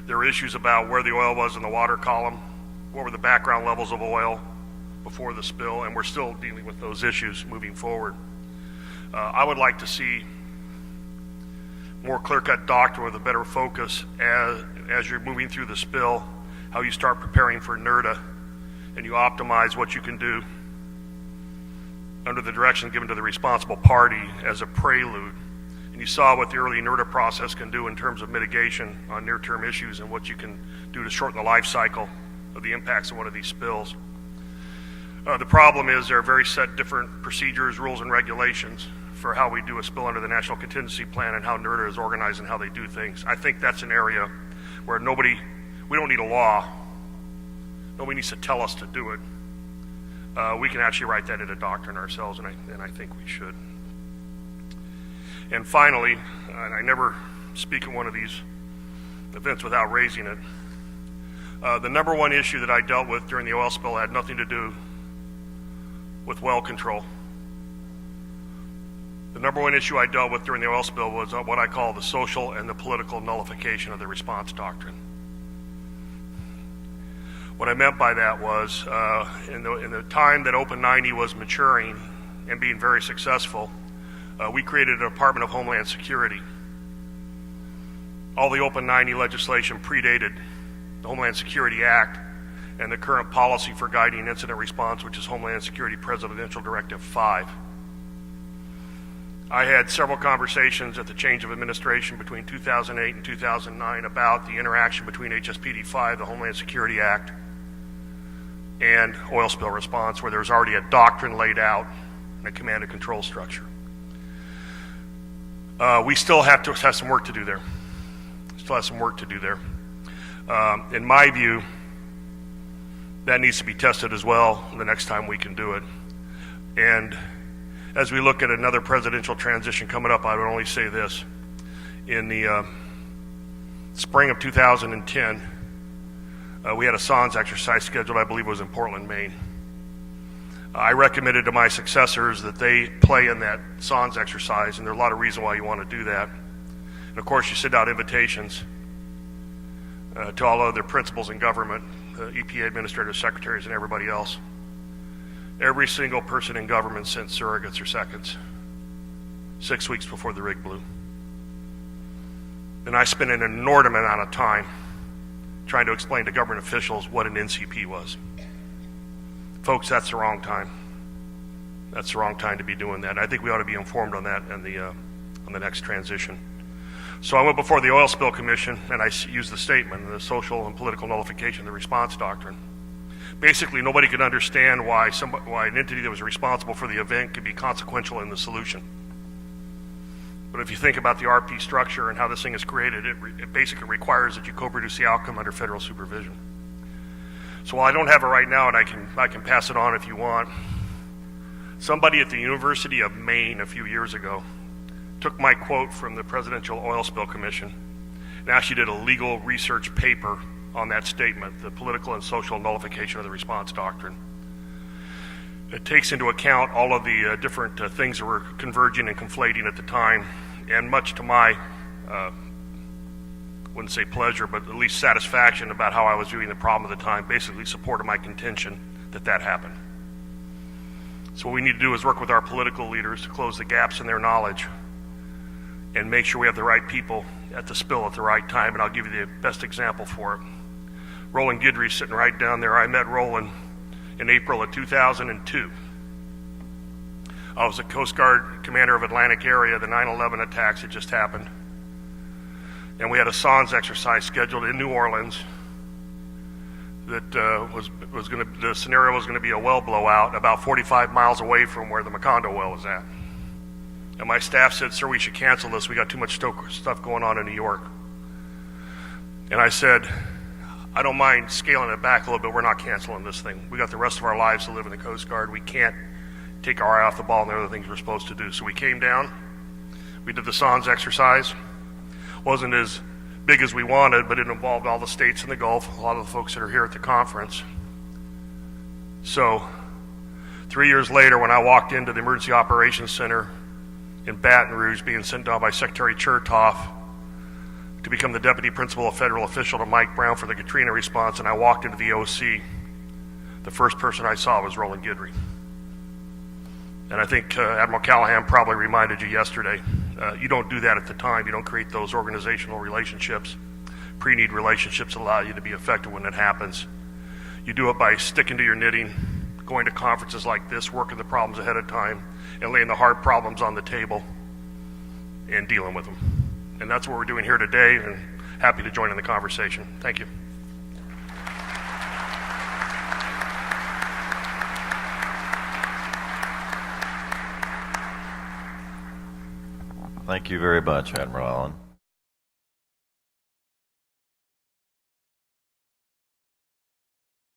there were issues about where the oil was in the water column, what were the background levels of oil before the spill, and we're still dealing with those issues moving forward. I would like to see more clear-cut doctrine with a better focus as you're moving through the spill, how you start preparing for NERDA, and you optimize what you can do under the direction given to the responsible party as a prelude. And you saw what the early NERDA process can do in terms of mitigation on near-term issues and what you can do to shorten the life cycle of the impacts of one of these spills. The problem is there are very set different procedures, rules, and regulations for how we do a spill under the National Contingency Plan and how NERDA is organized and how they do things. I think that's an area where we don't need a law. Nobody needs to tell us to do it. We can actually write that into doctrine ourselves, and I think we should. And finally, and I never speak at one of these events without raising it, the number one issue that I dealt with during the oil spill had nothing to do with well control. The number one issue I dealt with during the oil spill was what I call the social and the political nullification of the response doctrine. What I meant by that was, in the time that Open 90 was maturing and being very successful, we created a Department of Homeland Security. All the Open 90 legislation predated the Homeland Security Act and the current policy for guiding incident response, which is Homeland Security Presidential Directive 5. I had several conversations at the change of administration between 2008 and 2009 about the interaction between HSPD 5, the Homeland Security Act, and oil spill response, where there was already a doctrine laid out and a command and control structure. We still have some work to do there. In my view, that needs to be tested as well the next time we can do it. And as we look at another presidential transition coming up, I would only say this. In the spring of 2010, we had a SONS exercise scheduled, I believe it was in Portland, Maine. I recommended to my successors that they play in that SONS exercise, and there are a lot of reasons why you want to do that. And of course, you send out invitations to all other principals in government, EPA administrative secretaries, and everybody else. Every single person in government sent surrogates or seconds 6 weeks before the rig blew. And I spent an inordinate amount of time trying to explain to government officials what an NCP was. Folks, that's the wrong time. That's the wrong time to be doing that. And I think we ought to be informed on that on the next transition. So I went before the Oil Spill Commission, and I used the statement, the social and political nullification of the response doctrine. Basically, nobody could understand why an entity that was responsible for the event could be consequential in the solution. But if you think about the RP structure and how this thing is created, it basically requires that you co-produce the outcome under federal supervision. So while I don't have it right now, and I can pass it on if you want, somebody at the University of Maine a few years ago took my quote from the Presidential Oil Spill Commission and actually did a legal research paper on that statement, the political and social nullification of the response doctrine. It takes into account all of the different things that were converging and conflating at the time, and much to my, wouldn't say pleasure, but at least satisfaction about how I was viewing the problem at the time, basically supported my contention that happened. So what we need to do is work with our political leaders to close the gaps in their knowledge and make sure we have the right people at the spill at the right time, and I'll give you the best example for it. Roland Guidry's sitting right down there. I met Roland in April of 2002. I was a Coast Guard commander of Atlantic area. The 9/11 attacks had just happened. And we had a SONS exercise scheduled in New Orleans that the scenario was going to be a well blowout about 45 miles away from where the Macondo well was at. And my staff said, "Sir, we should cancel this. We got too much stuff going on in New York." And I said, "I don't mind scaling it back a little bit. We're not canceling this thing. We got the rest of our lives to live in the Coast Guard. We can't take our eye off the ball and the other things we're supposed to do." So we came down. We did the SONS exercise. Wasn't as big as we wanted, but it involved all the states in the Gulf, a lot of the folks that are here at the conference. So 3 years later, when I walked into the Emergency Operations Center in Baton Rouge, being sent down by Secretary Chertoff to become the deputy principal, a federal official to Mike Brown for the Katrina response, and I walked into the OC, the first person I saw was Roland Guidry. And I think Admiral Callahan probably reminded you yesterday, you don't do that at the time. You don't create those organizational relationships. Pre-need relationships allow you to be effective when it happens. You do it by sticking to your knitting, going to conferences like this, working the problems ahead of time, and laying the hard problems on the table and dealing with them. And that's what we're doing here today, and happy to join in the conversation. Thank you. Thank you very much, Admiral Allen.